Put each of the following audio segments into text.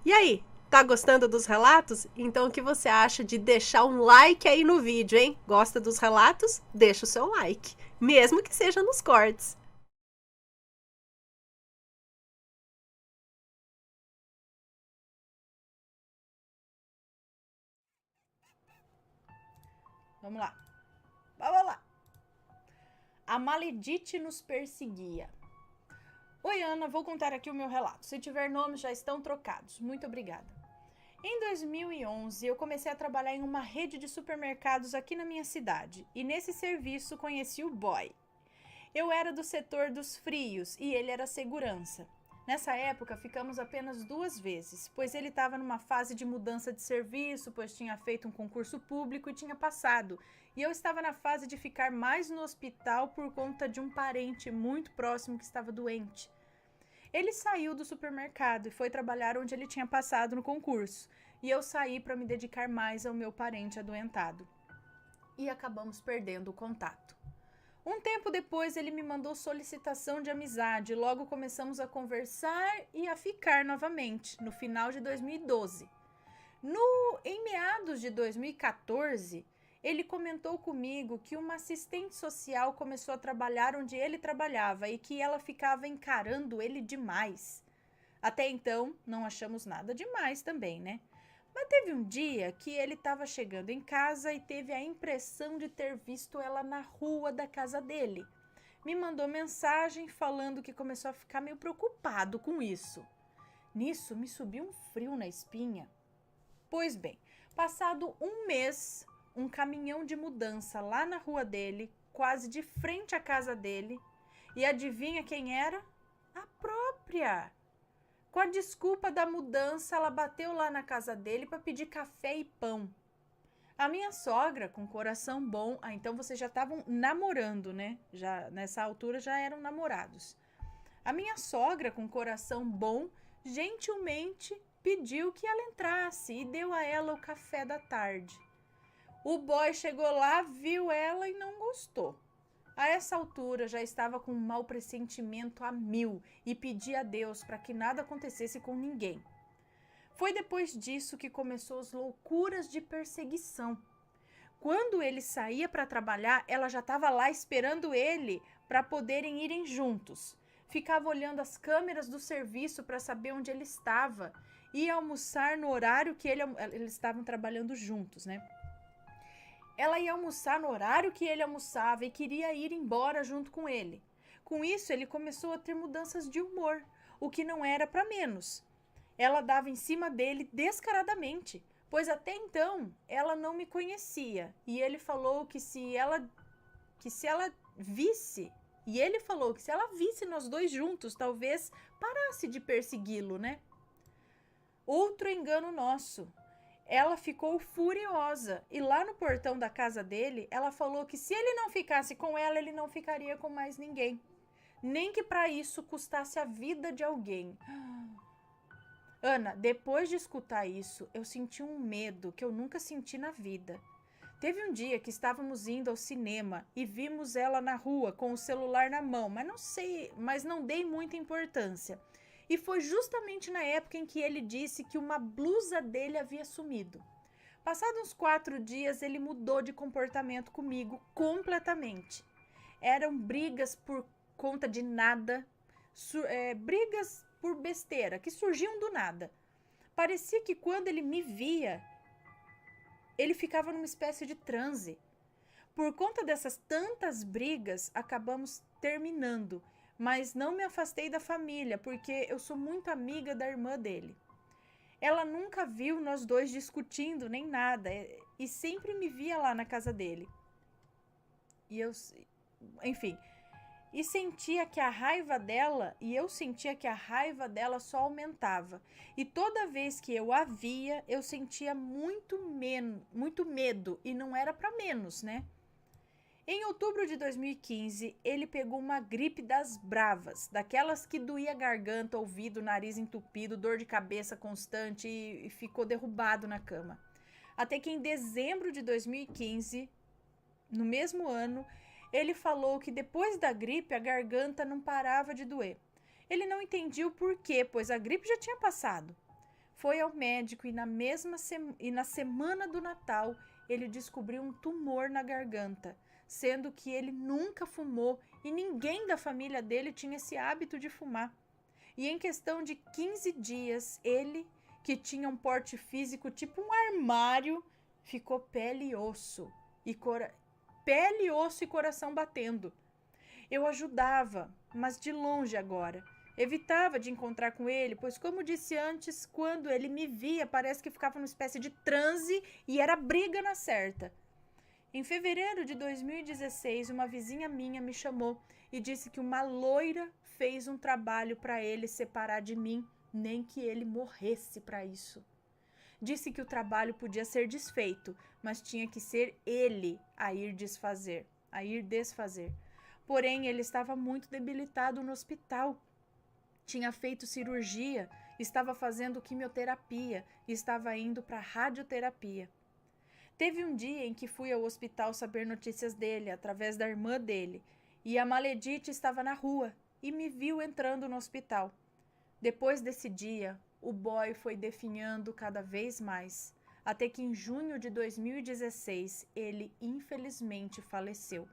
E aí, tá gostando dos relatos? Então o que você acha de deixar um like aí no vídeo, hein? Gosta dos relatos? Deixa o seu like, mesmo que seja nos cortes. Vamos lá. Vamos lá. A Maledite nos perseguia. Oi, Ana, vou contar aqui o meu relato. Se tiver nomes, já estão trocados. Muito obrigada. Em 2011, eu comecei a trabalhar em uma rede de supermercados aqui na minha cidade. E nesse serviço conheci o boy. Eu era do setor dos frios e ele era segurança. Nessa época, ficamos apenas 2 vezes, pois ele estava numa fase de mudança de serviço, pois tinha feito um concurso público e tinha passado. E eu estava na fase de ficar mais no hospital por conta de um parente muito próximo que estava doente. Ele saiu do supermercado e foi trabalhar onde ele tinha passado no concurso. E eu saí para me dedicar mais ao meu parente adoentado. E acabamos perdendo o contato. Um tempo depois, ele me mandou solicitação de amizade. Logo começamos a conversar e a ficar novamente, no final de 2012. Em meados de 2014, ele comentou comigo que uma assistente social começou a trabalhar onde ele trabalhava e que ela ficava encarando ele demais. Até então, não achamos nada demais também, né? Mas teve um dia que ele estava chegando em casa e teve a impressão de ter visto ela na rua da casa dele. Me mandou mensagem falando que começou a ficar meio preocupado com isso. Nisso, me subiu um frio na espinha. Pois bem, passado um mês, um caminhão de mudança lá na rua dele, quase de frente à casa dele, e adivinha quem era? A própria! Com a desculpa da mudança, ela bateu lá na casa dele para pedir café e pão. A minha sogra, com coração bom, então vocês já estavam namorando, né? Já nessa altura já eram namorados. A minha sogra, com coração bom, gentilmente pediu que ela entrasse e deu a ela o café da tarde. O boy chegou lá, viu ela e não gostou. A essa altura já estava com um mau pressentimento a mil e pedia a Deus para que nada acontecesse com ninguém. Foi depois disso que começou as loucuras de perseguição. Quando ele saía para trabalhar, ela já estava lá esperando ele para poderem irem juntos. Ficava olhando as câmeras do serviço para saber onde ele estava. Ia almoçar no horário que eles estavam trabalhando juntos, né? Ela ia almoçar no horário que ele almoçava e queria ir embora junto com ele. Com isso, ele começou a ter mudanças de humor, o que não era para menos. Ela dava em cima dele descaradamente, pois até então ela não me conhecia. E ele falou que se ela visse, e ele falou que se ela visse nós dois juntos, talvez parasse de persegui-lo, né? Outro engano nosso. Ela ficou furiosa e lá no portão da casa dele, ela falou que se ele não ficasse com ela, ele não ficaria com mais ninguém. Nem que para isso custasse a vida de alguém. Ana, depois de escutar isso, eu senti um medo que eu nunca senti na vida. Teve um dia que estávamos indo ao cinema e vimos ela na rua com o celular na mão, mas não dei muita importância. E foi justamente na época em que ele disse que uma blusa dele havia sumido. Passados uns 4 dias, ele mudou de comportamento comigo completamente. Eram brigas por conta de nada, brigas por besteira, que surgiam do nada. Parecia que quando ele me via, ele ficava numa espécie de transe. Por conta dessas tantas brigas, acabamos terminando, mas não me afastei da família, porque eu sou muito amiga da irmã dele. Ela nunca viu nós dois discutindo nem nada, e sempre me via lá na casa dele. Enfim, eu sentia que a raiva dela só aumentava. E toda vez que eu a via, eu sentia muito medo, e não era para menos, né? Em outubro de 2015, ele pegou uma gripe das bravas, daquelas que doía a garganta, ouvido, nariz entupido, dor de cabeça constante e ficou derrubado na cama. Até que em dezembro de 2015, no mesmo ano, ele falou que depois da gripe a garganta não parava de doer. Ele não entendia o porquê, pois a gripe já tinha passado. Foi ao médico e na semana do Natal ele descobriu um tumor na garganta, sendo que ele nunca fumou e ninguém da família dele tinha esse hábito de fumar. E em questão de 15 dias, ele, que tinha um porte físico tipo um armário, ficou pele e osso e coração batendo. Eu ajudava, mas de longe agora. Evitava de encontrar com ele, pois, como disse antes, quando ele me via, parece que ficava numa espécie de transe e era briga na certa. Em fevereiro de 2016, uma vizinha minha me chamou e disse que uma loira fez um trabalho para ele separar de mim, nem que ele morresse para isso. Disse que o trabalho podia ser desfeito, mas tinha que ser ele a ir desfazer. Porém, ele estava muito debilitado no hospital. Tinha feito cirurgia, estava fazendo quimioterapia e estava indo para radioterapia. Teve um dia em que fui ao hospital saber notícias dele, através da irmã dele, e a Maledite estava na rua e me viu entrando no hospital. Depois desse dia, o boy foi definhando cada vez mais, até que em junho de 2016 ele infelizmente faleceu.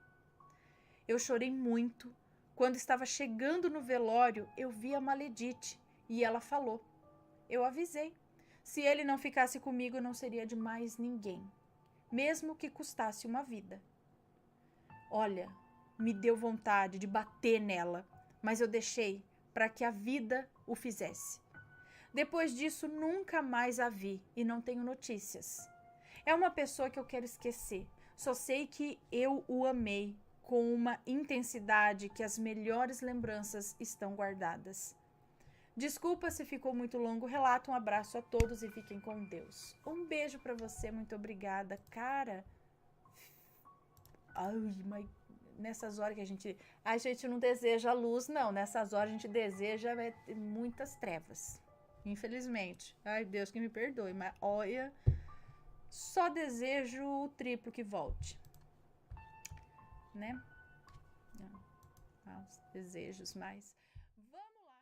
Eu chorei muito. Quando estava chegando no velório, eu vi a Maledite e ela falou. Eu avisei. Se ele não ficasse comigo, não seria de mais ninguém, mesmo que custasse uma vida. Olha, me deu vontade de bater nela, mas eu deixei para que a vida o fizesse. Depois disso, nunca mais a vi e não tenho notícias. É uma pessoa que eu quero esquecer. Só sei que eu o amei com uma intensidade que as melhores lembranças estão guardadas. Desculpa se ficou muito longo o relato. Um abraço a todos e fiquem com Deus. Um beijo para você, muito obrigada. Cara, mas nessas horas que a gente não deseja luz, não. Nessas horas a gente deseja muitas trevas. Infelizmente. Ai, Deus que me perdoe, mas olha, só desejo o triplo que volte. Né? Os desejos mais. Vamos lá.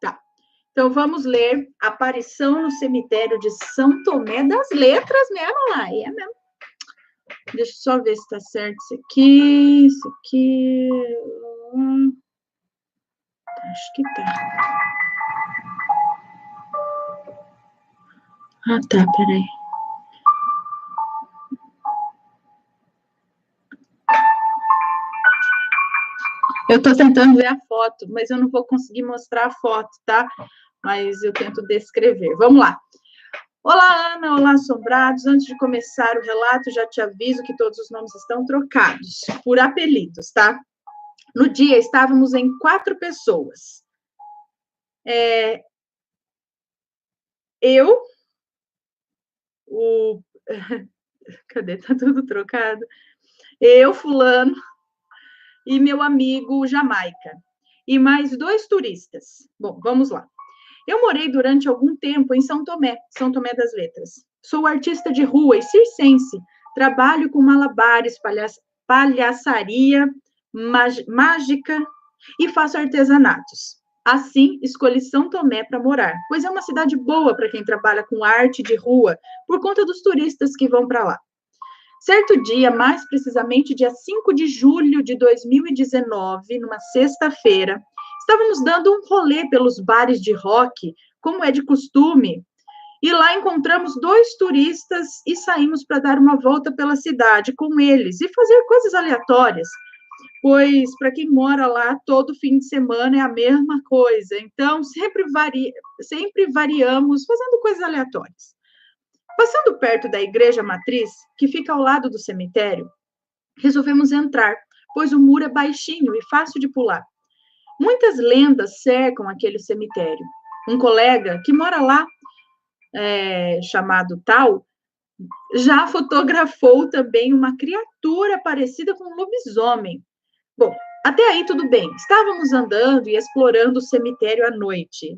Tá. Então vamos ler Aparição no Cemitério de São Tomé das Letras mesmo lá. É mesmo. Deixa eu só ver se está certo isso aqui. Isso aqui. Acho que tá. Ah, tá, peraí. Eu tô tentando ver a foto, mas eu não vou conseguir mostrar a foto, tá? Mas eu tento descrever. Vamos lá. Olá, Ana. Olá, assombrados. Antes de começar o relato, já te aviso que todos os nomes estão trocados por apelidos, tá? No dia, estávamos em 4 pessoas. Eu, cadê? Tá tudo trocado. Eu, fulano, e meu amigo Jamaica. E mais 2 turistas. Bom, vamos lá. Eu morei durante algum tempo em São Tomé das Letras. Sou artista de rua e circense. Trabalho com malabares, palhaçaria, mágica e faço artesanatos. Assim, escolhi São Tomé para morar, pois é uma cidade boa para quem trabalha com arte de rua, por conta dos turistas que vão para lá. Certo dia, mais precisamente dia 5 de julho de 2019, numa sexta-feira, estávamos dando um rolê pelos bares de rock, como é de costume, e lá encontramos 2 turistas e saímos para dar uma volta pela cidade com eles e fazer coisas aleatórias, pois para quem mora lá, todo fim de semana é a mesma coisa, então sempre variamos fazendo coisas aleatórias. Passando perto da igreja matriz, que fica ao lado do cemitério, resolvemos entrar, pois o muro é baixinho e fácil de pular. Muitas lendas cercam aquele cemitério. Um colega que mora lá, chamado Tal, já fotografou também uma criatura parecida com um lobisomem. Bom, até aí tudo bem. Estávamos andando e explorando o cemitério à noite.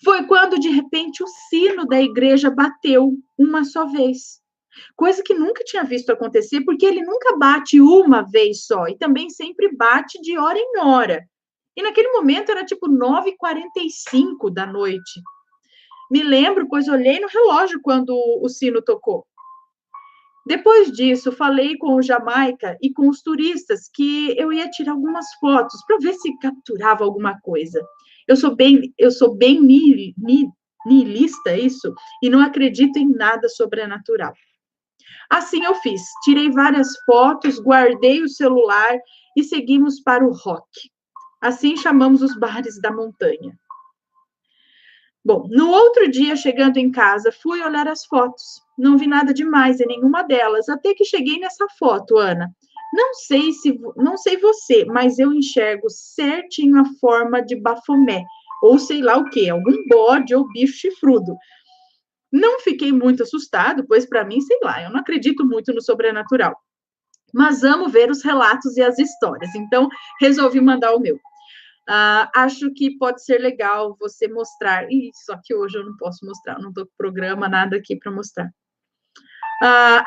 Foi quando, de repente, o sino da igreja bateu uma só vez. Coisa que nunca tinha visto acontecer, porque ele nunca bate uma vez só, e também sempre bate de hora em hora. E naquele momento era tipo 9h45 da noite. Me lembro, pois olhei no relógio quando o sino tocou. Depois disso, falei com o Jamaica e com os turistas que eu ia tirar algumas fotos para ver se capturava alguma coisa. Eu sou bem niilista, isso, e não acredito em nada sobrenatural. Assim eu fiz. Tirei várias fotos, guardei o celular e seguimos para o rock. Assim chamamos os bares da montanha. Bom, no outro dia, chegando em casa, fui olhar as fotos. Não vi nada demais em nenhuma delas, até que cheguei nessa foto, Ana. Não sei você, mas eu enxergo certinho a forma de Bafomé, ou sei lá o quê, algum bode ou bicho chifrudo. Não fiquei muito assustado, pois para mim, sei lá, eu não acredito muito no sobrenatural. Mas amo ver os relatos e as histórias, então resolvi mandar o meu. Acho que pode ser legal você mostrar. Só que hoje eu não posso mostrar, não estou com programa, nada aqui para mostrar.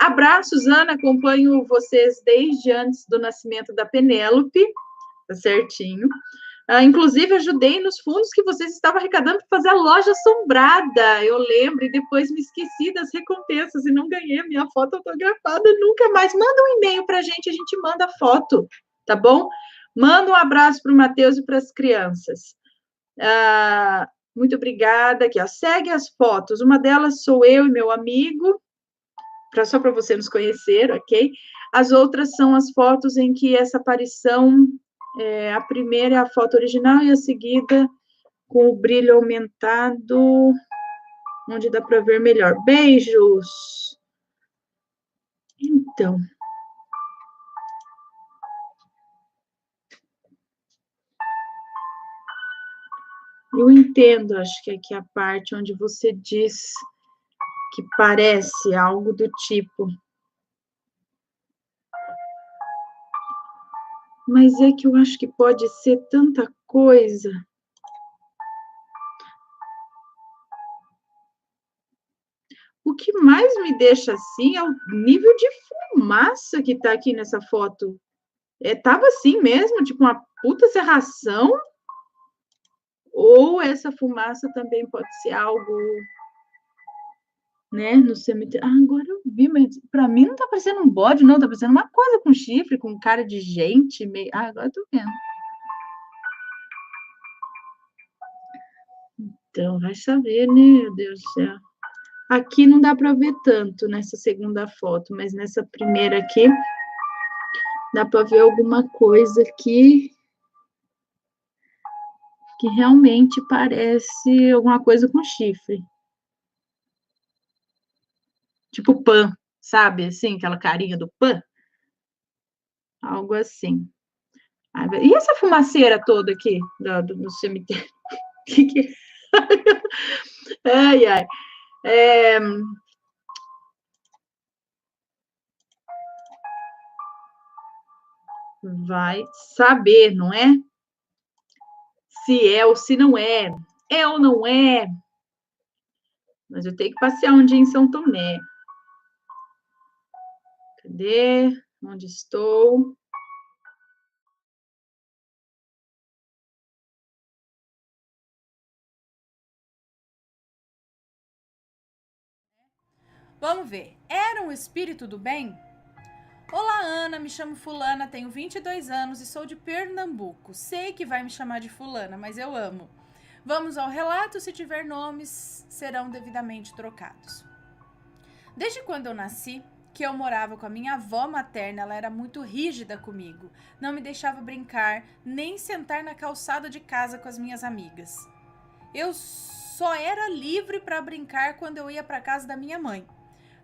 Abraços, Ana, acompanho vocês desde antes do nascimento da Penélope, tá certinho. Inclusive, ajudei nos fundos que vocês estavam arrecadando para fazer a loja assombrada, eu lembro, e depois me esqueci das recompensas e não ganhei a minha foto autografada nunca mais. Manda um e-mail para a gente manda a foto, tá bom? Manda um abraço para o Matheus e para as crianças. Muito obrigada. Aqui, ó, segue as fotos. Uma delas sou eu e meu amigo, só para você nos conhecer, ok? As outras são as fotos em que essa aparição, a primeira é a foto original e a seguida com o brilho aumentado, onde dá para ver melhor. Beijos! Então... eu entendo, acho que aqui é a parte onde você diz que parece algo do tipo. Mas é que eu acho que pode ser tanta coisa. O que mais me deixa assim é o nível de fumaça que tá aqui nessa foto. Tava assim mesmo, tipo uma puta cerração? Ou essa fumaça também pode ser algo, né, no cemitério. Agora eu vi, mas para mim não tá parecendo um bode, não, tá parecendo uma coisa com chifre, com cara de gente, meio... agora eu tô vendo. Então, vai saber, né, meu Deus do céu. Aqui não dá para ver tanto nessa segunda foto, mas nessa primeira aqui dá para ver alguma coisa que realmente parece alguma coisa com chifre. Tipo Pan, sabe? Assim, aquela carinha do Pan. Algo assim. E essa fumaceira toda aqui no cemitério? Que... ai, ai. Vai saber, não é? Se é ou se não é. É ou não é? Mas eu tenho que passear um dia em São Tomé. Cadê? Onde estou? Vamos ver. Era um espírito do bem? Olá, Ana, me chamo Fulana, tenho 22 anos e sou de Pernambuco. Sei que vai me chamar de Fulana, mas eu amo. Vamos ao relato, se tiver nomes, serão devidamente trocados. Desde quando eu nasci, que eu morava com a minha avó materna, ela era muito rígida comigo. Não me deixava brincar, nem sentar na calçada de casa com as minhas amigas. Eu só era livre para brincar quando eu ia para casa da minha mãe.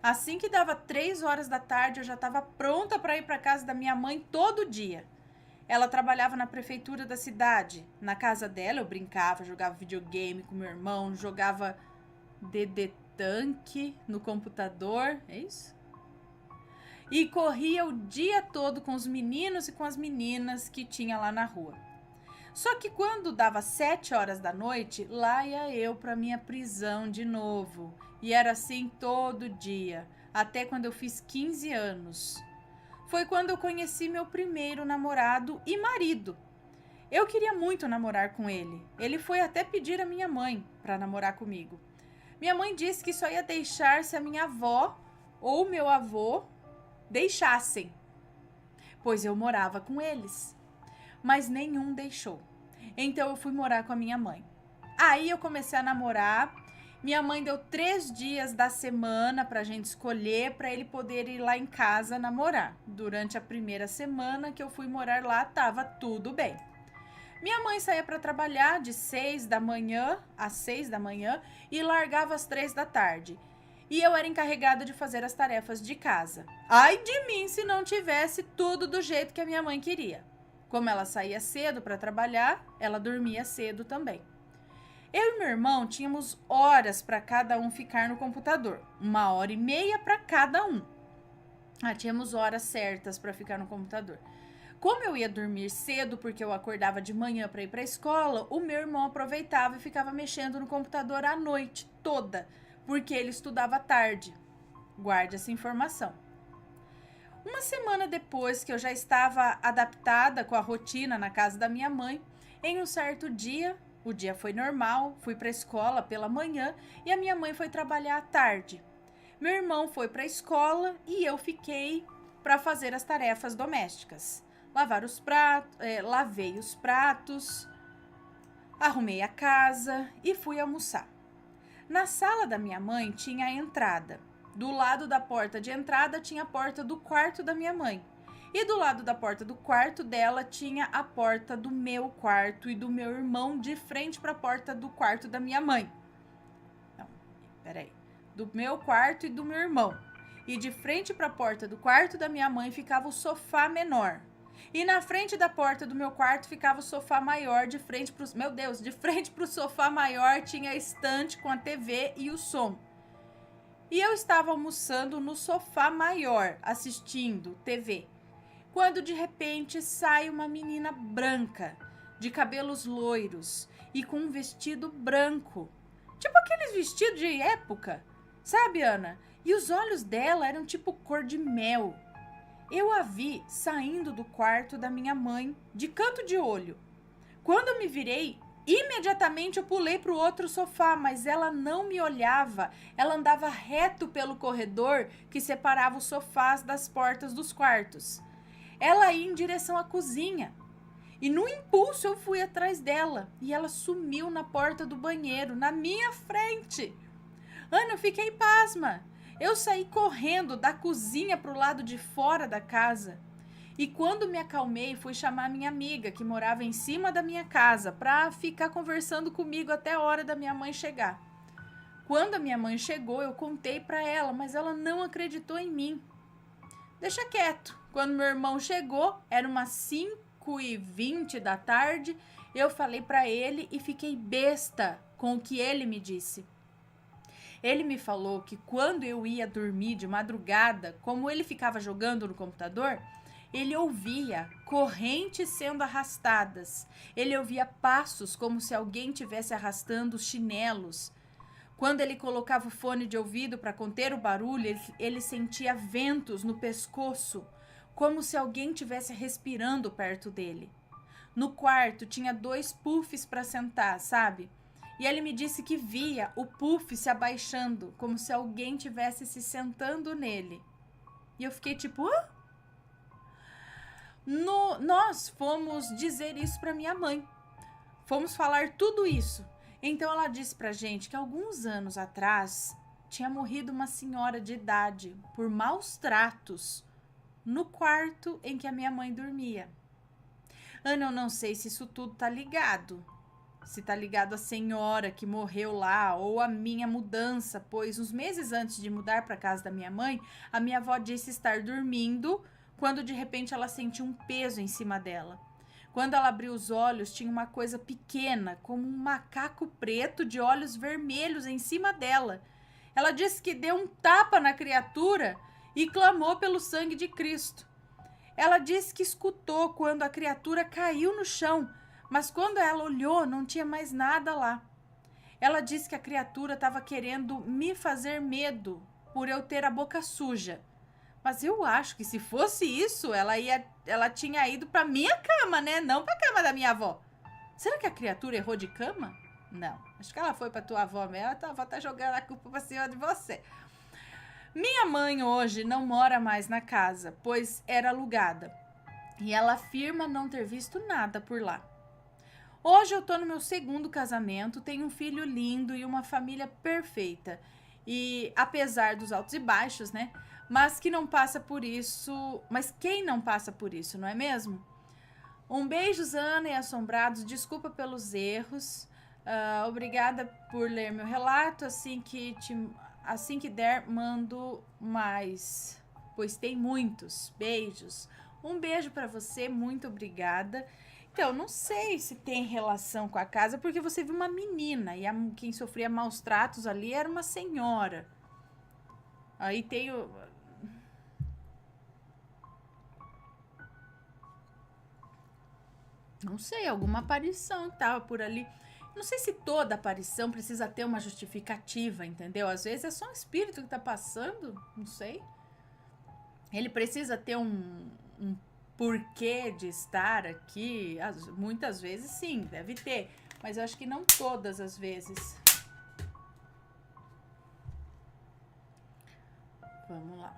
Assim que dava 3 horas da tarde, eu já estava pronta para ir para casa da minha mãe todo dia. Ela trabalhava na prefeitura da cidade. Na casa dela eu brincava, jogava videogame com meu irmão, jogava DD Tanque no computador, é isso? E corria o dia todo com os meninos e com as meninas que tinha lá na rua. Só que quando dava 7 horas da noite, lá ia eu para minha prisão de novo. E era assim todo dia. até quando eu fiz 15 anos. Foi quando eu conheci meu primeiro namorado e marido. Eu queria muito namorar com ele. Ele foi até pedir a minha mãe para namorar comigo. Minha mãe disse que só ia deixar se a minha avó ou meu avô deixassem, pois eu morava com eles. Mas nenhum deixou. Então eu fui morar com a minha mãe. Aí eu comecei a namorar. Minha mãe deu 3 dias da semana pra gente escolher, pra ele poder ir lá em casa namorar. Durante a primeira semana que eu fui morar lá, tava tudo bem. Minha mãe saía para trabalhar de 6 da manhã às 6 da manhã e largava às 3 da tarde. E eu era encarregada de fazer as tarefas de casa. Ai de mim se não tivesse tudo do jeito que a minha mãe queria. Como ela saía cedo para trabalhar, ela dormia cedo também. Eu e meu irmão tínhamos horas para cada um ficar no computador. 1h30 para cada um. Tínhamos horas certas para ficar no computador. Como eu ia dormir cedo porque eu acordava de manhã para ir para a escola, o meu irmão aproveitava e ficava mexendo no computador a noite toda, porque ele estudava tarde. Guarde essa informação. Uma semana depois que eu já estava adaptada com a rotina na casa da minha mãe, em um certo dia, o dia foi normal, fui para a escola pela manhã e a minha mãe foi trabalhar à tarde. Meu irmão foi para a escola e eu fiquei para fazer as tarefas domésticas. Lavei os pratos, arrumei a casa e fui almoçar. Na sala da minha mãe tinha a entrada. Do lado da porta de entrada tinha a porta do quarto da minha mãe. E do lado da porta do quarto dela tinha a porta do meu quarto e do meu irmão de frente para a porta do quarto da minha mãe. Não, peraí. Do meu quarto e do meu irmão. E de frente para a porta do quarto da minha mãe ficava o sofá menor. E na frente da porta do meu quarto ficava o sofá maior, de frente pro sofá maior tinha a estante com a TV e o som. E eu estava almoçando no sofá maior, assistindo TV, quando de repente sai uma menina branca, de cabelos loiros e com um vestido branco. Tipo aqueles vestidos de época, sabe, Ana? E os olhos dela eram tipo cor de mel. Eu a vi saindo do quarto da minha mãe, de canto de olho. Quando eu me virei, imediatamente eu pulei para o outro sofá, mas ela não me olhava. Ela andava reto pelo corredor que separava os sofás das portas dos quartos. Ela ia em direção à cozinha. E no impulso eu fui atrás dela. E ela sumiu na porta do banheiro, na minha frente. Ana, eu fiquei pasma. Eu saí correndo da cozinha para o lado de fora da casa. E quando me acalmei, fui chamar minha amiga, que morava em cima da minha casa, para ficar conversando comigo até a hora da minha mãe chegar. Quando a minha mãe chegou, eu contei para ela, mas ela não acreditou em mim. Deixa quieto. Quando meu irmão chegou, era umas 5h20 da tarde, eu falei para ele e fiquei besta com o que ele me disse. Ele me falou que quando eu ia dormir de madrugada, como ele ficava jogando no computador, ele ouvia correntes sendo arrastadas. Ele ouvia passos como se alguém estivesse arrastando os chinelos. Quando ele colocava o fone de ouvido para conter o barulho, ele sentia ventos no pescoço, como se alguém estivesse respirando perto dele. No quarto tinha 2 puffs para sentar, sabe? E ele me disse que via o puff se abaixando, como se alguém tivesse se sentando nele. E eu fiquei tipo, hã? Nós fomos dizer isso para minha mãe. Fomos falar tudo isso. Então ela disse pra gente que alguns anos atrás tinha morrido uma senhora de idade por maus tratos no quarto em que a minha mãe dormia. Ana, eu não sei se isso tudo tá ligado. Se tá ligado à senhora que morreu lá ou à minha mudança, pois uns meses antes de mudar para casa da minha mãe, a minha avó disse estar dormindo quando de repente ela sentiu um peso em cima dela. Quando ela abriu os olhos, tinha uma coisa pequena, como um macaco preto de olhos vermelhos em cima dela. Ela disse que deu um tapa na criatura e clamou pelo sangue de Cristo. Ela disse que escutou quando a criatura caiu no chão, mas quando ela olhou, não tinha mais nada lá. Ela disse que a criatura estava querendo me fazer medo por eu ter a boca suja. Mas eu acho que se fosse isso, ela tinha ido pra minha cama, né? Não pra cama da minha avó. Será que a criatura errou de cama? Não. Acho que ela foi pra tua avó mesmo. A tua avó tá jogando a culpa pra cima de você. Minha mãe hoje não mora mais na casa, pois era alugada. E ela afirma não ter visto nada por lá. Hoje eu tô no meu segundo casamento, tenho um filho lindo e uma família perfeita. E apesar dos altos e baixos, né? Mas quem não passa por isso, não é mesmo? Um beijo, Ana e assombrados. Desculpa pelos erros. Obrigada por ler meu relato. Assim que der, mando mais, pois tem muitos. Beijos. Um beijo pra você, muito obrigada. Então, não sei se tem relação com a casa, porque você viu uma menina e quem sofria maus tratos ali era uma senhora. Aí tem o... Não sei, alguma aparição que tava por ali. Não sei se toda aparição precisa ter uma justificativa, entendeu? Às vezes é só um espírito que tá passando, não sei. Ele precisa ter um porquê de estar aqui. Muitas vezes sim, deve ter. Mas eu acho que não todas as vezes. Vamos lá.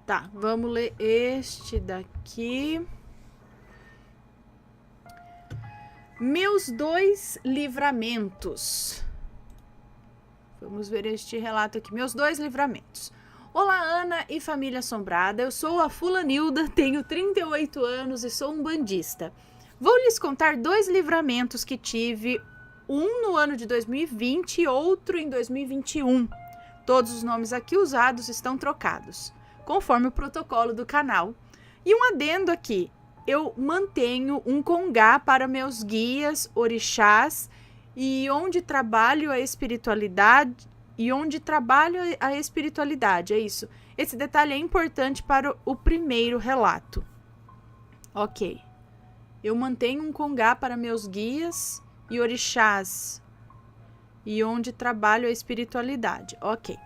Tá, vamos ler este daqui. Meus 2 livramentos. Vamos ver este relato aqui. Meus 2 livramentos. Olá, Ana e família assombrada. Eu sou a Fulanilda, tenho 38 anos e sou um bandista. Vou lhes contar 2 livramentos que tive, um no ano de 2020 e outro em 2021. Todos os nomes aqui usados estão trocados, conforme o protocolo do canal. E um adendo aqui, eu mantenho um congá para meus guias, orixás, e onde trabalho a espiritualidade, é isso. Esse detalhe é importante para o primeiro relato. Ok. Eu mantenho um congá para meus guias e orixás, e onde trabalho a espiritualidade. Ok.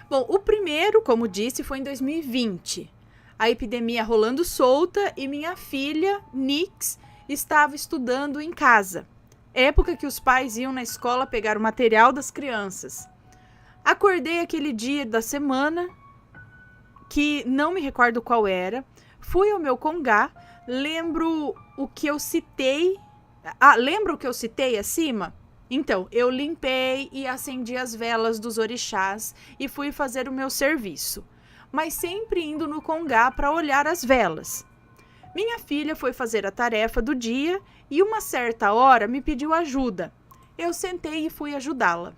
Bom, o primeiro, como disse, foi em 2020. A epidemia rolando solta e minha filha, Nix, estava estudando em casa. Época que os pais iam na escola pegar o material das crianças. Acordei aquele dia da semana, que não me recordo qual era. Fui ao meu congá, lembra o que eu citei acima? Então, eu limpei e acendi as velas dos orixás e fui fazer o meu serviço, mas sempre indo no congá para olhar as velas. Minha filha foi fazer a tarefa do dia e uma certa hora me pediu ajuda. Eu sentei e fui ajudá-la.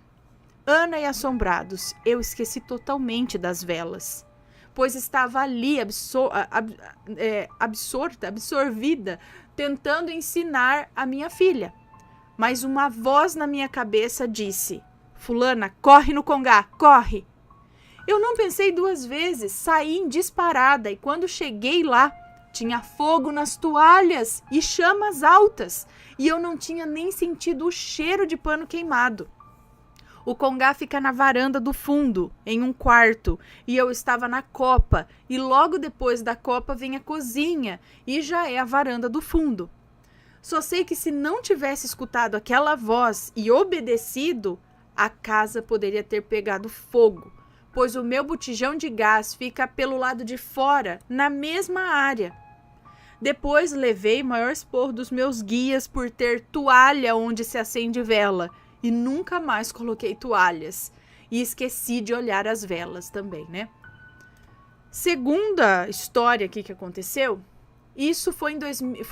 Ana e assombrados, eu esqueci totalmente das velas, pois estava ali absorvida, tentando ensinar a minha filha. Mas uma voz na minha cabeça disse: Fulana, corre no congá, corre! Eu não pensei 2 vezes, saí em disparada e quando cheguei lá, tinha fogo nas toalhas e chamas altas e eu não tinha nem sentido o cheiro de pano queimado. O congá fica na varanda do fundo, em um quarto, e eu estava na copa e logo depois da copa vem a cozinha e já é a varanda do fundo. Só sei que se não tivesse escutado aquela voz e obedecido, a casa poderia ter pegado fogo, pois o meu botijão de gás fica pelo lado de fora, na mesma área. Depois levei o maior esporro dos meus guias por ter toalha onde se acende vela, e nunca mais coloquei toalhas. E esqueci de olhar as velas também, né? Segunda história aqui que aconteceu... Isso foi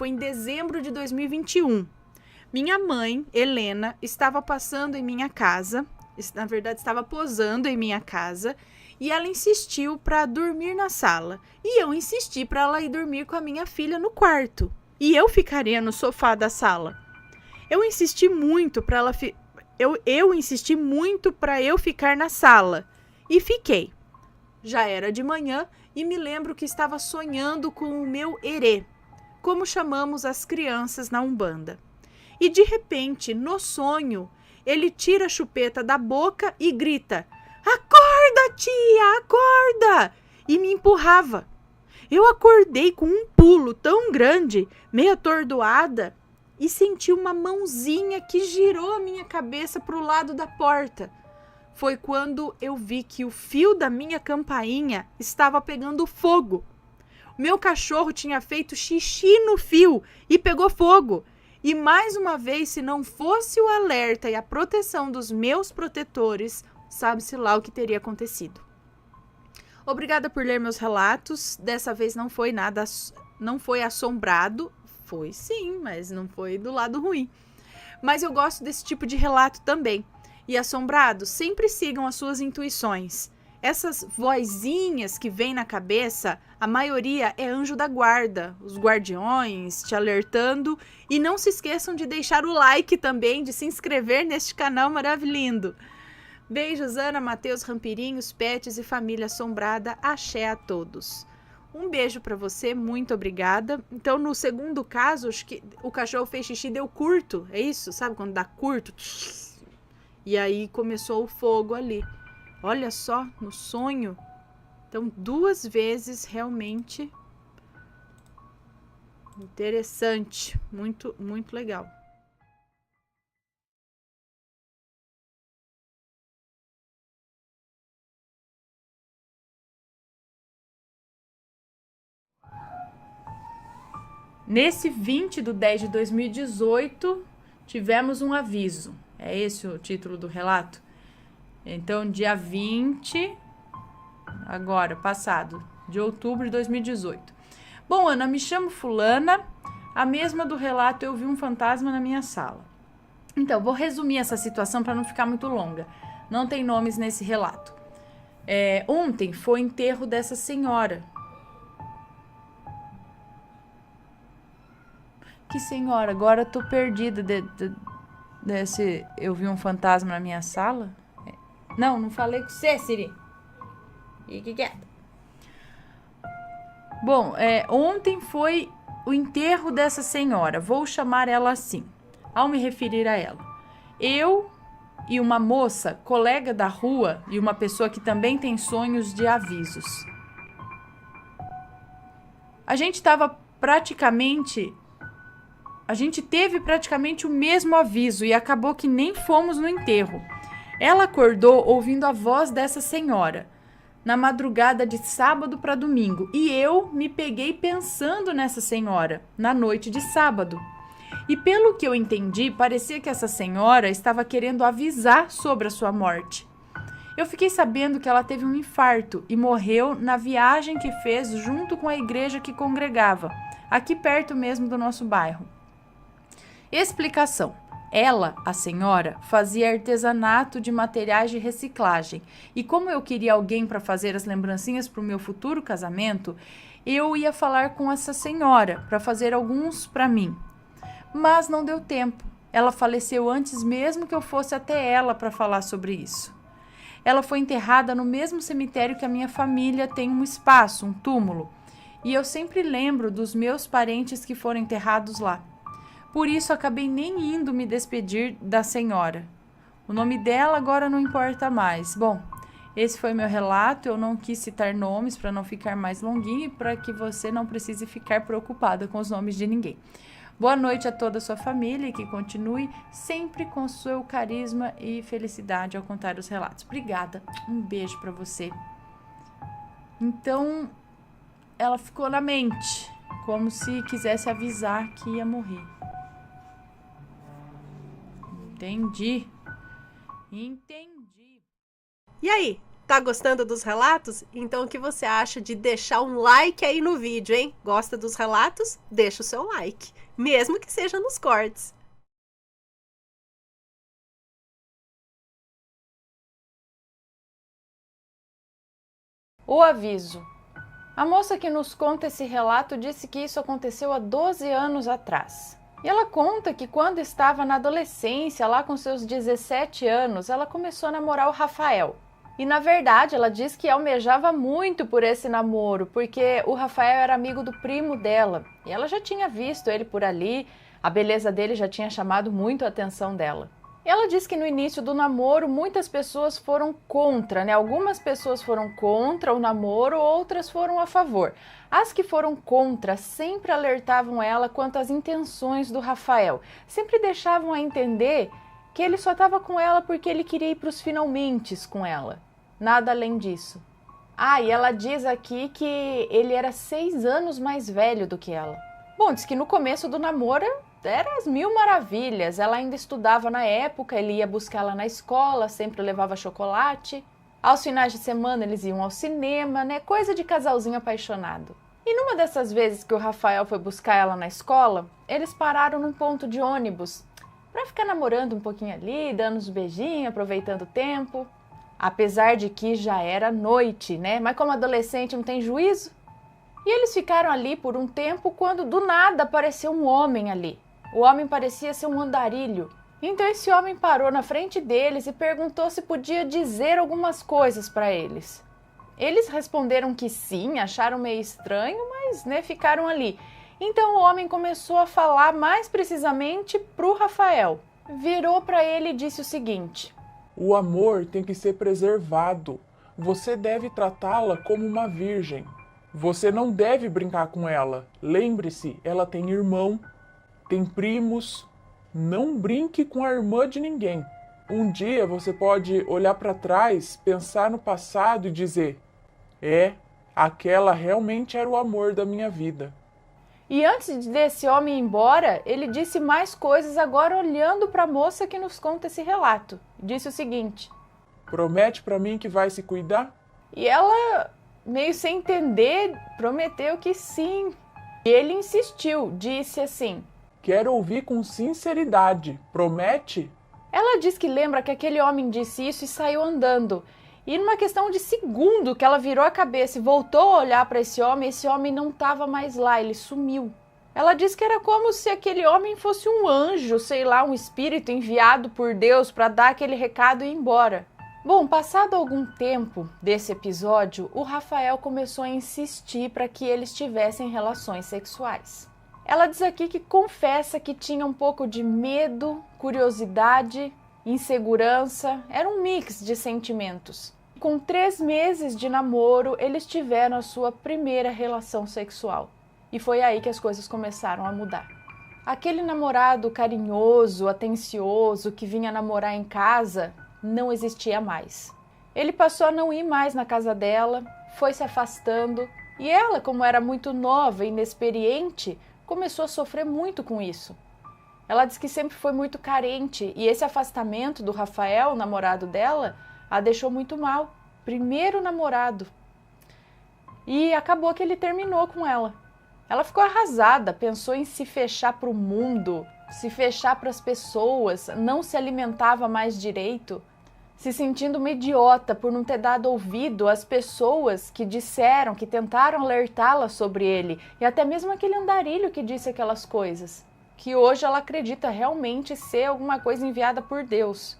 em dezembro de 2021. Minha mãe, Helena, estava passando em minha casa, na verdade estava posando em minha casa, e ela insistiu para dormir na sala. E eu insisti para ela ir dormir com a minha filha no quarto. E eu ficaria no sofá da sala. Eu insisti muito para ela eu insisti muito para eu ficar na sala. E fiquei. Já era de manhã e me lembro que estava sonhando com o meu erê, como chamamos as crianças na Umbanda. E de repente, no sonho, ele tira a chupeta da boca e grita: "Acorda, tia, acorda!" E me empurrava. Eu acordei com um pulo tão grande, meio atordoada, e senti uma mãozinha que girou a minha cabeça para o lado da porta. Foi quando eu vi que o fio da minha campainha estava pegando fogo. O meu cachorro tinha feito xixi no fio e pegou fogo. E mais uma vez, se não fosse o alerta e a proteção dos meus protetores, sabe-se lá o que teria acontecido. Obrigada por ler meus relatos. Dessa vez não foi nada, não foi assombrado. Foi sim, mas não foi do lado ruim. Mas eu gosto desse tipo de relato também. E assombrados, sempre sigam as suas intuições. Essas vozinhas que vêm na cabeça, a maioria é anjo da guarda, os guardiões te alertando. E não se esqueçam de deixar o like também, de se inscrever neste canal maravilhoso. Beijos, Ana, Matheus, Rampirinhos, Pets e família assombrada. Axé a todos. Um beijo para você, muito obrigada. Então, no segundo caso, acho que o cachorro fez xixi e deu curto. É isso? Sabe quando dá curto? E aí começou o fogo ali. Olha só, no sonho. Então, 2 vezes realmente interessante. Muito, muito legal. Nesse 20/10/2018, tivemos um aviso. É esse o título do relato? Então, dia 20, agora, passado, de outubro de 2018. Bom, Ana, me chamo fulana, a mesma do relato eu vi um fantasma na minha sala. Então, vou resumir essa situação para não ficar muito longa. Não tem nomes nesse relato. Ontem foi o enterro dessa senhora. Que senhora? Agora eu tô perdida desse... Eu vi um fantasma na minha sala? Não falei com você, Siri. Fique quieta. Bom, ontem foi o enterro dessa senhora. Vou chamar ela assim, ao me referir a ela. Eu e uma moça, colega da rua, e uma pessoa que também tem sonhos de avisos. A gente teve praticamente o mesmo aviso e acabou que nem fomos no enterro. Ela acordou ouvindo a voz dessa senhora na madrugada de sábado para domingo e eu me peguei pensando nessa senhora na noite de sábado. E pelo que eu entendi, parecia que essa senhora estava querendo avisar sobre a sua morte. Eu fiquei sabendo que ela teve um infarto e morreu na viagem que fez junto com a igreja que congregava, aqui perto mesmo do nosso bairro. Explicação. Ela, a senhora, fazia artesanato de materiais de reciclagem e como eu queria alguém para fazer as lembrancinhas para o meu futuro casamento, eu ia falar com essa senhora para fazer alguns para mim. Mas não deu tempo. Ela faleceu antes mesmo que eu fosse até ela para falar sobre isso. Ela foi enterrada no mesmo cemitério que a minha família tem um espaço, um túmulo, e eu sempre lembro dos meus parentes que foram enterrados lá. Por isso, acabei nem indo me despedir da senhora. O nome dela agora não importa mais. Bom, esse foi meu relato. Eu não quis citar nomes para não ficar mais longuinho e para que você não precise ficar preocupada com os nomes de ninguém. Boa noite a toda a sua família e que continue sempre com seu carisma e felicidade ao contar os relatos. Obrigada. Um beijo para você. Então, ela ficou na mente, como se quisesse avisar que ia morrer. Entendi. E aí, tá gostando dos relatos? Então o que você acha de deixar um like aí no vídeo, hein? Gosta dos relatos? Deixa o seu like, mesmo que seja nos cortes. O aviso. A moça que nos conta esse relato disse que isso aconteceu há 12 anos atrás. E ela conta que quando estava na adolescência, lá com seus 17 anos, ela começou a namorar o Rafael. E na verdade ela diz que almejava muito por esse namoro, porque o Rafael era amigo do primo dela e ela já tinha visto ele por ali, a beleza dele já tinha chamado muito a atenção dela. E ela diz que no início do namoro muitas pessoas foram contra, né? Algumas pessoas foram contra o namoro, outras foram a favor. As que foram contra sempre alertavam ela quanto às intenções do Rafael, sempre deixavam a entender que ele só estava com ela porque ele queria ir para os finalmentes com ela. Nada além disso. E ela diz aqui que ele era 6 anos mais velho do que ela. Bom, diz que no começo do namoro era as mil maravilhas. Ela ainda estudava na época, ele ia buscá-la na escola, sempre levava chocolate. Aos finais de semana eles iam ao cinema, né? Coisa de casalzinho apaixonado. E numa dessas vezes que o Rafael foi buscar ela na escola, eles pararam num ponto de ônibus para ficar namorando um pouquinho ali, dando uns beijinhos, aproveitando o tempo. Apesar de que já era noite, né? Mas como adolescente não tem juízo. E eles ficaram ali por um tempo quando do nada apareceu um homem ali. O homem parecia ser um andarilho. Então esse homem parou na frente deles e perguntou se podia dizer algumas coisas para eles. Eles responderam que sim, acharam meio estranho, mas né, ficaram ali. Então o homem começou a falar mais precisamente para o Rafael. Virou para ele e disse o seguinte: o amor tem que ser preservado. Você deve tratá-la como uma virgem. Você não deve brincar com ela. Lembre-se, ela tem irmão, tem primos. Não brinque com a irmã de ninguém. Um dia você pode olhar para trás, pensar no passado e dizer: aquela realmente era o amor da minha vida. E antes desse homem ir embora, ele disse mais coisas agora olhando para a moça que nos conta esse relato. Disse o seguinte: promete para mim que vai se cuidar? E ela, meio sem entender, prometeu que sim. E ele insistiu, disse assim: quero ouvir com sinceridade, promete? Ela diz que lembra que aquele homem disse isso e saiu andando. E numa questão de segundo que ela virou a cabeça e voltou a olhar para esse homem não estava mais lá, ele sumiu. Ela diz que era como se aquele homem fosse um anjo, sei lá, um espírito enviado por Deus para dar aquele recado e ir embora. Bom, passado algum tempo desse episódio, o Rafael começou a insistir para que eles tivessem relações sexuais. Ela diz aqui que confessa que tinha um pouco de medo, curiosidade, insegurança, era um mix de sentimentos. Com 3 meses de namoro, eles tiveram a sua primeira relação sexual. E foi aí que as coisas começaram a mudar. Aquele namorado carinhoso, atencioso, que vinha namorar em casa, não existia mais. Ele passou a não ir mais na casa dela, foi se afastando, e ela, como era muito nova e inexperiente, começou a sofrer muito com isso. Ela diz que sempre foi muito carente e esse afastamento do Rafael, o namorado dela, a deixou muito mal. Primeiro namorado. E acabou que ele terminou com ela. Ela ficou arrasada, pensou em se fechar para o mundo, se fechar para as pessoas, não se alimentava mais direito, se sentindo uma idiota por não ter dado ouvido às pessoas que disseram, que tentaram alertá-la sobre ele, e até mesmo aquele andarilho que disse aquelas coisas, que hoje ela acredita realmente ser alguma coisa enviada por Deus.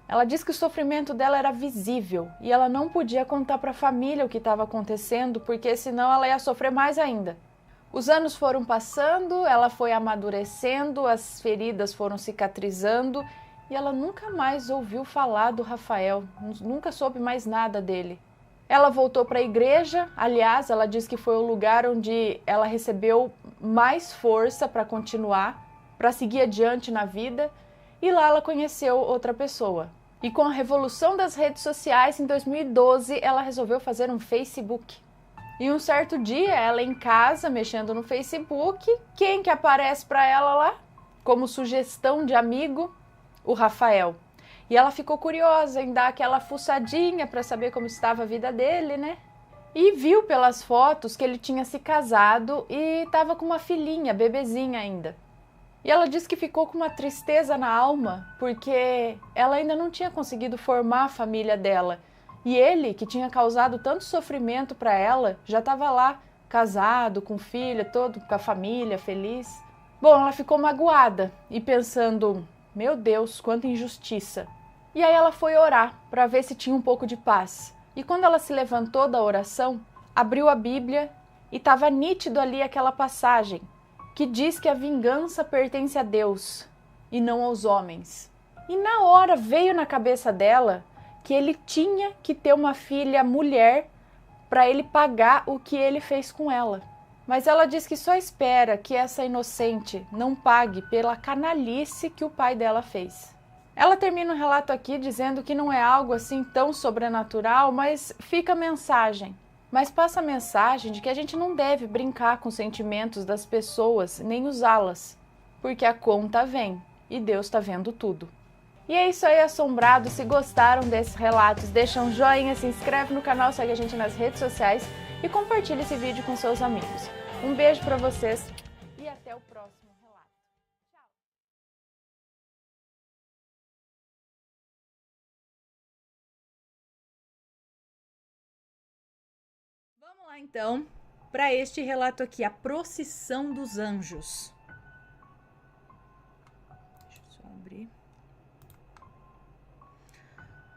Ela diz que o sofrimento dela era visível e ela não podia contar para a família o que estava acontecendo, porque senão ela ia sofrer mais ainda. Os anos foram passando, ela foi amadurecendo, as feridas foram cicatrizando e ela nunca mais ouviu falar do Rafael, nunca soube mais nada dele. Ela voltou para a igreja, aliás, ela diz que foi o lugar onde ela recebeu mais força para continuar, para seguir adiante na vida, e lá ela conheceu outra pessoa. E com a revolução das redes sociais, em 2012, ela resolveu fazer um Facebook. E um certo dia, ela em casa, mexendo no Facebook, quem que aparece para ela lá? Como sugestão de amigo, o Rafael. E ela ficou curiosa em dar aquela fuçadinha para saber como estava a vida dele, né? E viu pelas fotos que ele tinha se casado e estava com uma filhinha, bebezinha ainda. E ela disse que ficou com uma tristeza na alma, porque ela ainda não tinha conseguido formar a família dela. E ele, que tinha causado tanto sofrimento para ela, já estava lá, casado, com filha, todo com a família, feliz. Bom, ela ficou magoada e pensando: meu Deus, quanta injustiça. E aí ela foi orar para ver se tinha um pouco de paz. E quando ela se levantou da oração, abriu a Bíblia e estava nítido ali aquela passagem que diz que a vingança pertence a Deus e não aos homens. E na hora veio na cabeça dela que ele tinha que ter uma filha mulher para ele pagar o que ele fez com ela. Mas ela diz que só espera que essa inocente não pague pela canalice que o pai dela fez. Ela termina o relato aqui dizendo que não é algo assim tão sobrenatural, mas fica a mensagem. Mas passa a mensagem de que a gente não deve brincar com os sentimentos das pessoas, nem usá-las, porque a conta vem e Deus está vendo tudo. E é isso aí, assombrados. Se gostaram desses relatos, deixa um joinha, se inscreve no canal, segue a gente nas redes sociais e compartilha esse vídeo com seus amigos. Um beijo para vocês e até o próximo relato. Tchau! Vamos lá então para este relato aqui, a procissão dos anjos. Deixa eu só abrir.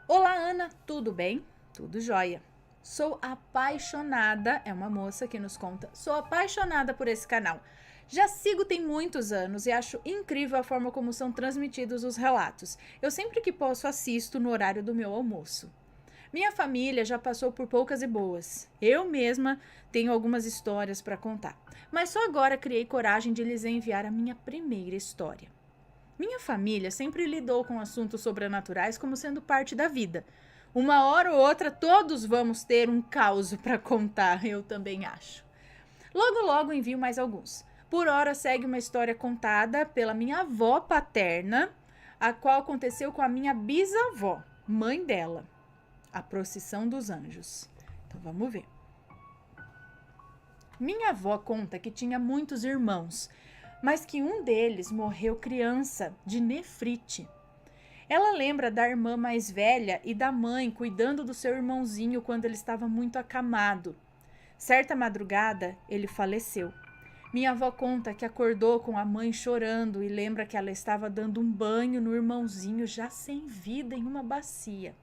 Olá, Ana, tudo bem? Tudo jóia. Sou apaixonada, é uma moça que nos conta, sou apaixonada por esse canal. Já sigo tem muitos anos e acho incrível a forma como são transmitidos os relatos. Eu sempre que posso assisto no horário do meu almoço. Minha família já passou por poucas e boas. Eu mesma tenho algumas histórias para contar, mas só agora criei coragem de lhes enviar a minha primeira história. Minha família sempre lidou com assuntos sobrenaturais como sendo parte da vida. Uma hora ou outra todos vamos ter um caos para contar, eu também acho. Logo, logo envio mais alguns. Por hora segue uma história contada pela minha avó paterna, a qual aconteceu com a minha bisavó, mãe dela. A procissão dos anjos. Então vamos ver. Minha avó conta que tinha muitos irmãos, mas que um deles morreu criança de nefrite. Ela lembra da irmã mais velha e da mãe cuidando do seu irmãozinho quando ele estava muito acamado. Certa madrugada, ele faleceu. Minha avó conta que acordou com a mãe chorando e lembra que ela estava dando um banho no irmãozinho já sem vida em uma bacia.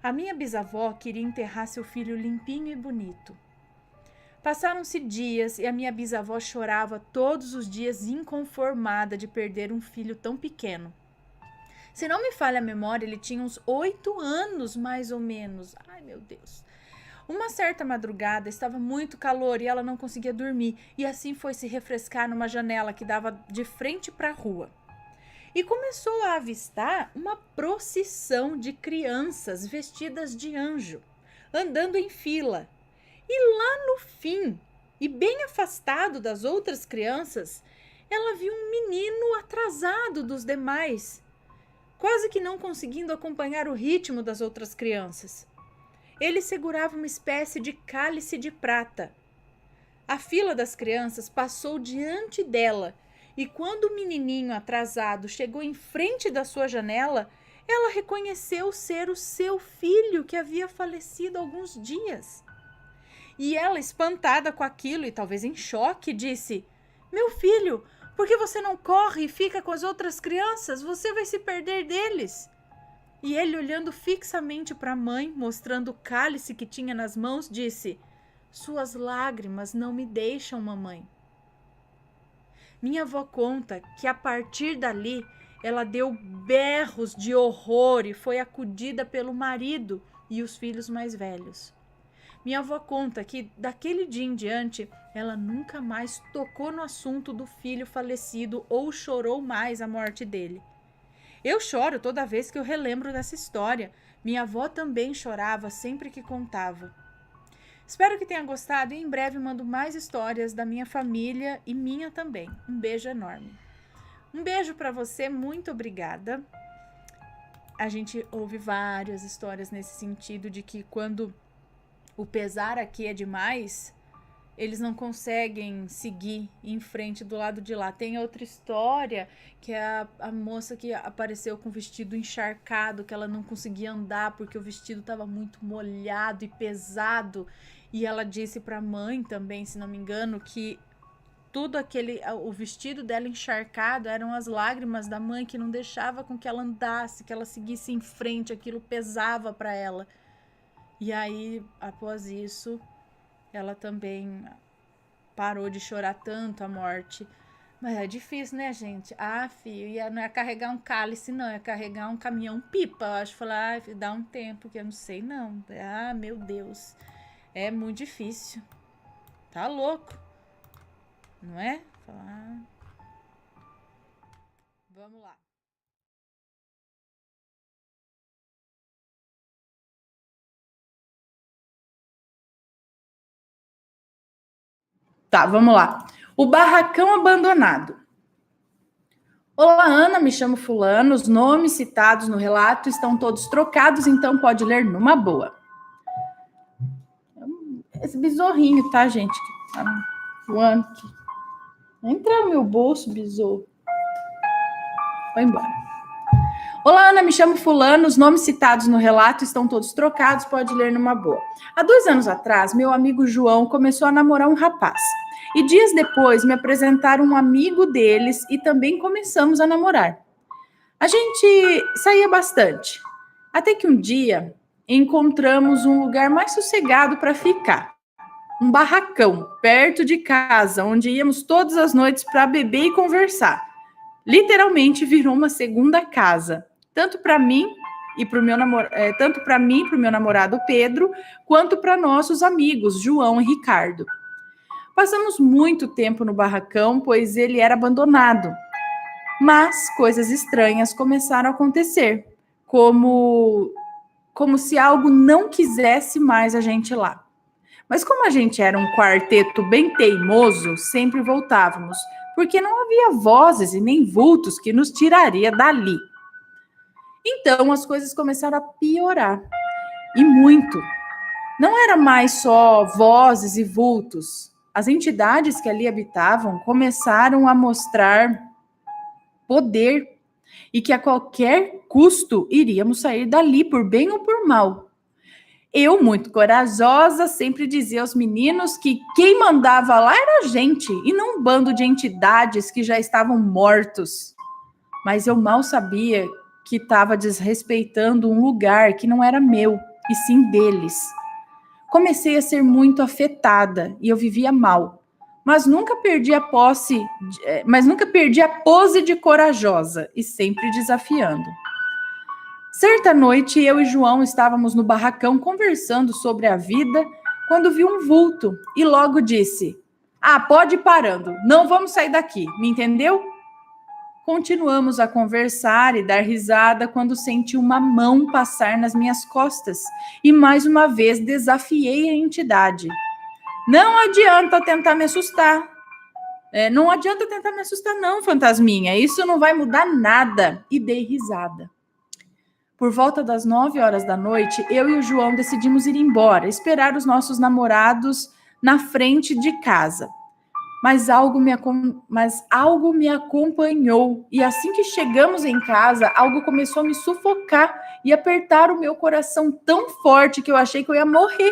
A minha bisavó queria enterrar seu filho limpinho e bonito. Passaram-se dias e a minha bisavó chorava todos os dias inconformada de perder um filho tão pequeno. Se não me falha a memória, ele tinha uns 8 anos, mais ou menos. Ai, meu Deus. Uma certa madrugada, estava muito calor e ela não conseguia dormir. E assim foi se refrescar numa janela que dava de frente para a rua. E começou a avistar uma procissão de crianças vestidas de anjo, andando em fila. E lá no fim, e bem afastado das outras crianças, ela viu um menino atrasado dos demais, quase que não conseguindo acompanhar o ritmo das outras crianças. Ele segurava uma espécie de cálice de prata. A fila das crianças passou diante dela e quando o menininho atrasado chegou em frente da sua janela, ela reconheceu ser o seu filho que havia falecido há alguns dias. E ela, espantada com aquilo e talvez em choque, disse: "Meu filho, por que você não corre e fica com as outras crianças? Você vai se perder deles." E ele, olhando fixamente para a mãe, mostrando o cálice que tinha nas mãos, disse: "Suas lágrimas não me deixam, mamãe." Minha avó conta que a partir dali ela deu berros de horror e foi acudida pelo marido e os filhos mais velhos. Minha avó conta que daquele dia em diante ela nunca mais tocou no assunto do filho falecido ou chorou mais a morte dele. Eu choro toda vez que eu relembro dessa história. Minha avó também chorava sempre que contava. Espero que tenha gostado e em breve mando mais histórias da minha família e minha também. Um beijo enorme. Um beijo para você, muito obrigada. A gente ouve várias histórias nesse sentido de que quando o pesar aqui é demais, eles não conseguem seguir em frente do lado de lá. Tem outra história, que é a moça que apareceu com o vestido encharcado, que ela não conseguia andar porque o vestido estava muito molhado e pesado. E ela disse para a mãe também, se não me engano, que tudo o vestido dela encharcado, eram as lágrimas da mãe que não deixava com que ela andasse, que ela seguisse em frente, aquilo pesava para ela. E aí, após isso, ela também parou de chorar tanto a morte. Mas é difícil, né, gente? Filho, não é carregar um cálice, não, é carregar um caminhão-pipa. Eu acho que falar, dá um tempo que eu não sei, não. Meu Deus. É muito difícil. Tá louco. Não é? Vamos lá. Tá, vamos lá. O barracão abandonado. Olá, Ana, me chamo fulano. Os nomes citados no relato estão todos trocados, então pode ler numa boa. Esse besorrinho, tá, gente? Que tá voando aqui. Entra no meu bolso, besouro. Vai embora. Olá, Ana, me chamo fulano. Os nomes citados no relato estão todos trocados, pode ler numa boa. Há 2 anos atrás, meu amigo João começou a namorar um rapaz. E dias depois me apresentaram um amigo deles e também começamos a namorar. A gente saía bastante. Até que um dia encontramos um lugar mais sossegado para ficar. Um barracão, perto de casa, onde íamos todas as noites para beber e conversar. Literalmente virou uma segunda casa. Tanto para mim e para o meu namorado Pedro, quanto para nossos amigos João e Ricardo. Passamos muito tempo no barracão, pois ele era abandonado. Mas coisas estranhas começaram a acontecer, como se algo não quisesse mais a gente lá. Mas como a gente era um quarteto bem teimoso, sempre voltávamos, porque não havia vozes e nem vultos que nos tiraria dali. Então as coisas começaram a piorar, e muito. Não era mais só vozes e vultos. As entidades que ali habitavam começaram a mostrar poder e que a qualquer custo iríamos sair dali, por bem ou por mal. Eu, muito corajosa, sempre dizia aos meninos que quem mandava lá era a gente e não um bando de entidades que já estavam mortos. Mas eu mal sabia que estava desrespeitando um lugar que não era meu, e sim deles. Comecei a ser muito afetada e eu vivia mal, mas nunca perdi a pose de corajosa e sempre desafiando. Certa noite, eu e João estávamos no barracão conversando sobre a vida, quando vi um vulto e logo disse: pode ir parando, não vamos sair daqui, me entendeu? Continuamos a conversar e dar risada quando senti uma mão passar nas minhas costas e mais uma vez desafiei a entidade. Não adianta tentar me assustar. Não adianta tentar me assustar não, fantasminha, isso não vai mudar nada. E dei risada. Por volta das 9 horas da noite, eu e o João decidimos ir embora, esperar os nossos namorados na frente de casa. Mas algo me acompanhou, e assim que chegamos em casa, algo começou a me sufocar e apertar o meu coração tão forte que eu achei que eu ia morrer,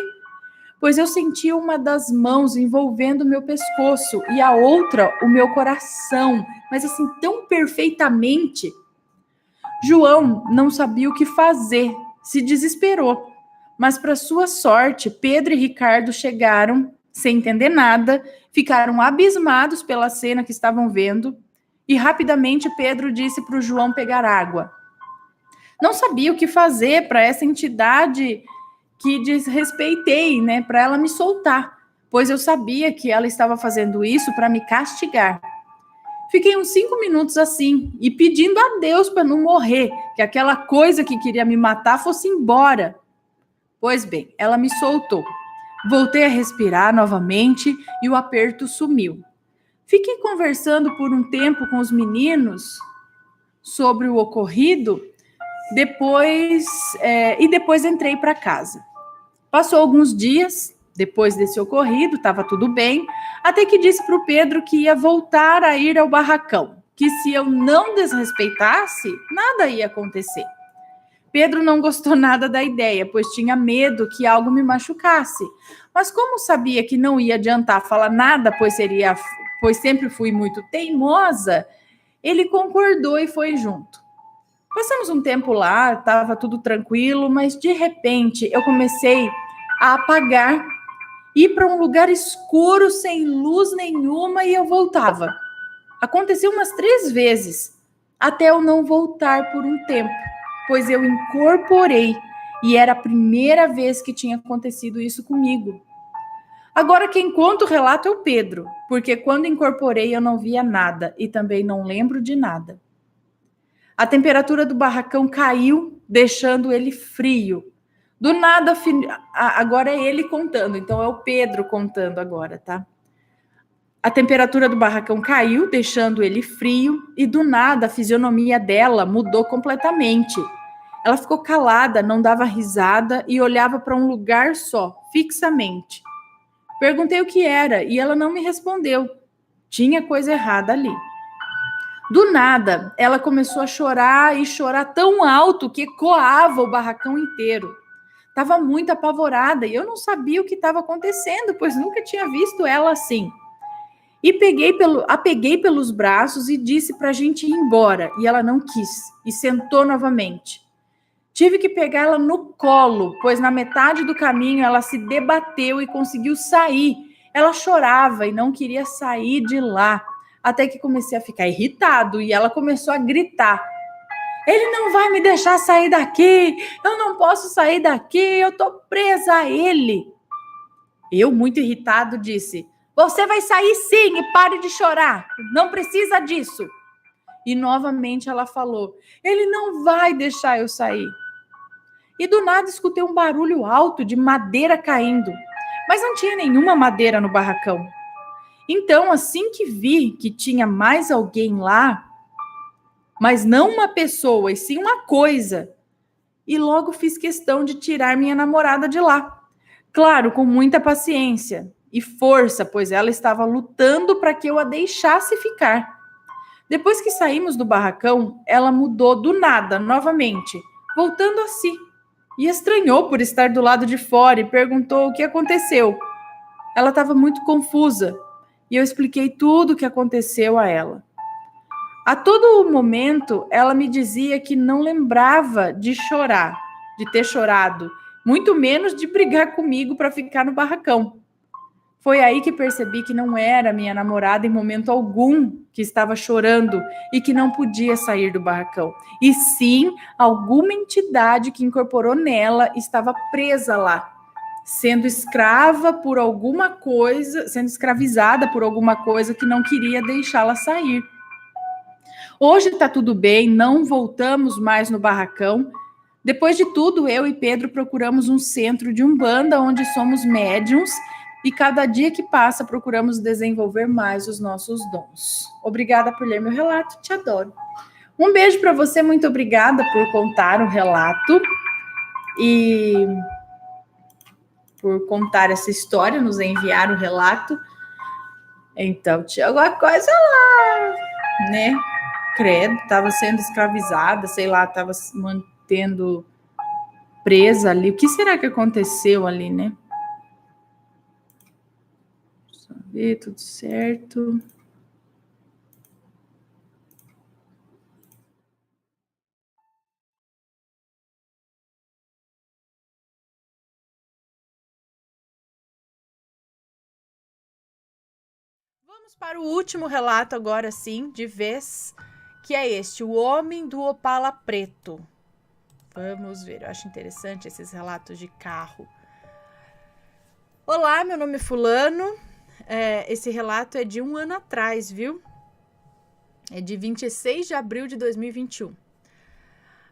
pois eu senti uma das mãos envolvendo o meu pescoço e a outra o meu coração, mas assim tão perfeitamente. João não sabia o que fazer, se desesperou, mas para sua sorte, Pedro e Ricardo chegaram sem entender nada, ficaram abismados pela cena que estavam vendo e rapidamente Pedro disse para o João pegar água. Não sabia o que fazer para essa entidade que desrespeitei, né, para ela me soltar, pois eu sabia que ela estava fazendo isso para me castigar. Fiquei uns 5 minutos assim e pedindo a Deus para não morrer, que aquela coisa que queria me matar fosse embora. Pois bem, ela me soltou. Voltei a respirar novamente e o aperto sumiu. Fiquei conversando por um tempo com os meninos sobre o ocorrido, depois entrei para casa. Passou alguns dias, depois desse ocorrido, estava tudo bem, até que disse para o Pedro que ia voltar a ir ao barracão, que se eu não desrespeitasse, nada ia acontecer. Pedro não gostou nada da ideia, pois tinha medo que algo me machucasse. Mas como sabia que não ia adiantar falar nada, pois pois sempre fui muito teimosa, ele concordou e foi junto. Passamos um tempo lá, estava tudo tranquilo, mas de repente eu comecei a apagar, ir para um lugar escuro, sem luz nenhuma, e eu voltava. Aconteceu umas 3 vezes, até eu não voltar por um tempo, pois eu incorporei, e era a primeira vez que tinha acontecido isso comigo. Agora quem conta o relato é o Pedro, porque quando incorporei eu não via nada e também não lembro de nada. A temperatura do barracão caiu, deixando ele frio. Do nada, agora é ele contando, então é o Pedro contando agora, tá? A temperatura do barracão caiu, deixando ele frio, e do nada a fisionomia dela mudou completamente. Ela ficou calada, não dava risada e olhava para um lugar só, fixamente. Perguntei o que era e ela não me respondeu. Tinha coisa errada ali. Do nada, ela começou a chorar e chorar tão alto que ecoava o barracão inteiro. Estava muito apavorada e eu não sabia o que estava acontecendo, pois nunca tinha visto ela assim. E apeguei pelos braços e disse para a gente ir embora, e ela não quis, e sentou novamente. Tive que pegá-la no colo, pois na metade do caminho ela se debateu e conseguiu sair. Ela chorava e não queria sair de lá, até que comecei a ficar irritado e ela começou a gritar. Ele não vai me deixar sair daqui, eu não posso sair daqui, eu tô presa a ele. Eu, muito irritado, disse, você vai sair sim e pare de chorar, não precisa disso. E novamente ela falou, ele não vai deixar eu sair. E do nada escutei um barulho alto de madeira caindo, mas não tinha nenhuma madeira no barracão. Então, assim que vi que tinha mais alguém lá, mas não uma pessoa, e sim uma coisa, e logo fiz questão de tirar minha namorada de lá. Claro, com muita paciência e força, pois ela estava lutando para que eu a deixasse ficar. Depois que saímos do barracão, ela mudou do nada, novamente, voltando a si. E estranhou por estar do lado de fora e perguntou o que aconteceu. Ela estava muito confusa e eu expliquei tudo o que aconteceu a ela. A todo momento, ela me dizia que não lembrava de chorar, de ter chorado, muito menos de brigar comigo para ficar no barracão. Foi aí que percebi que não era minha namorada em momento algum que estava chorando e que não podia sair do barracão. E sim, alguma entidade que incorporou nela estava presa lá, sendo escrava por alguma coisa, sendo escravizada por alguma coisa que não queria deixá-la sair. Hoje está tudo bem, não voltamos mais no barracão. Depois de tudo, eu e Pedro procuramos um centro de umbanda onde somos médiums e cada dia que passa procuramos desenvolver mais os nossos dons. Obrigada por ler meu relato, te adoro. Um beijo para você, muito obrigada por contar o relato e por contar essa história, nos enviar o relato. Então, tinha alguma coisa lá, né? Credo, estava sendo escravizada, sei lá, estava se mantendo presa ali. O que será que aconteceu ali, né? Só ver, tudo certo. Vamos para o último relato agora sim, de vez, que é este, o Homem do Opala Preto. Vamos ver, eu acho interessante esses relatos de carro. Olá, meu nome é fulano. Esse relato é de 1 ano atrás, viu? É de 26 de abril de 2021.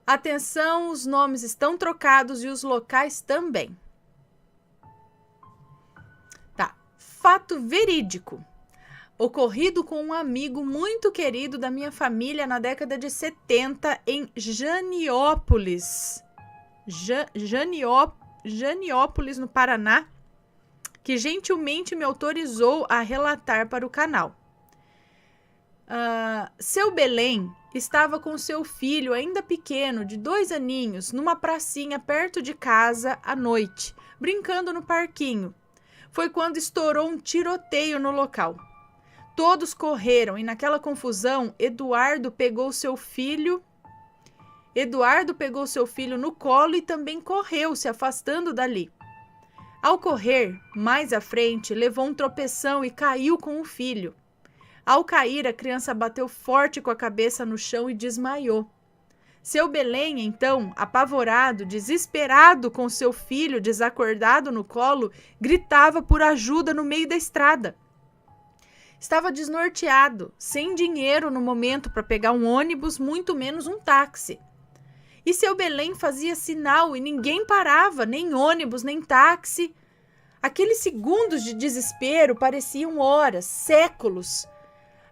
Atenção, os nomes estão trocados e os locais também. Tá, fato verídico. Ocorrido com um amigo muito querido da minha família na década de 70 em Janiópolis. Janiópolis, no Paraná, que gentilmente me autorizou a relatar para o canal. Seu Belém estava com seu filho ainda pequeno, de 2 aninhos, numa pracinha perto de casa à noite, brincando no parquinho. Foi quando estourou um tiroteio no local. Todos correram e naquela confusão, Eduardo pegou seu filho no colo e também correu, se afastando dali. Ao correr, mais à frente, levou um tropeção e caiu com o filho. Ao cair, a criança bateu forte com a cabeça no chão e desmaiou. Seu Belém, então, apavorado, desesperado com seu filho desacordado no colo, gritava por ajuda no meio da estrada. Estava desnorteado, sem dinheiro no momento para pegar um ônibus, muito menos um táxi. E seu Belém fazia sinal e ninguém parava, nem ônibus, nem táxi. Aqueles segundos de desespero pareciam horas, séculos,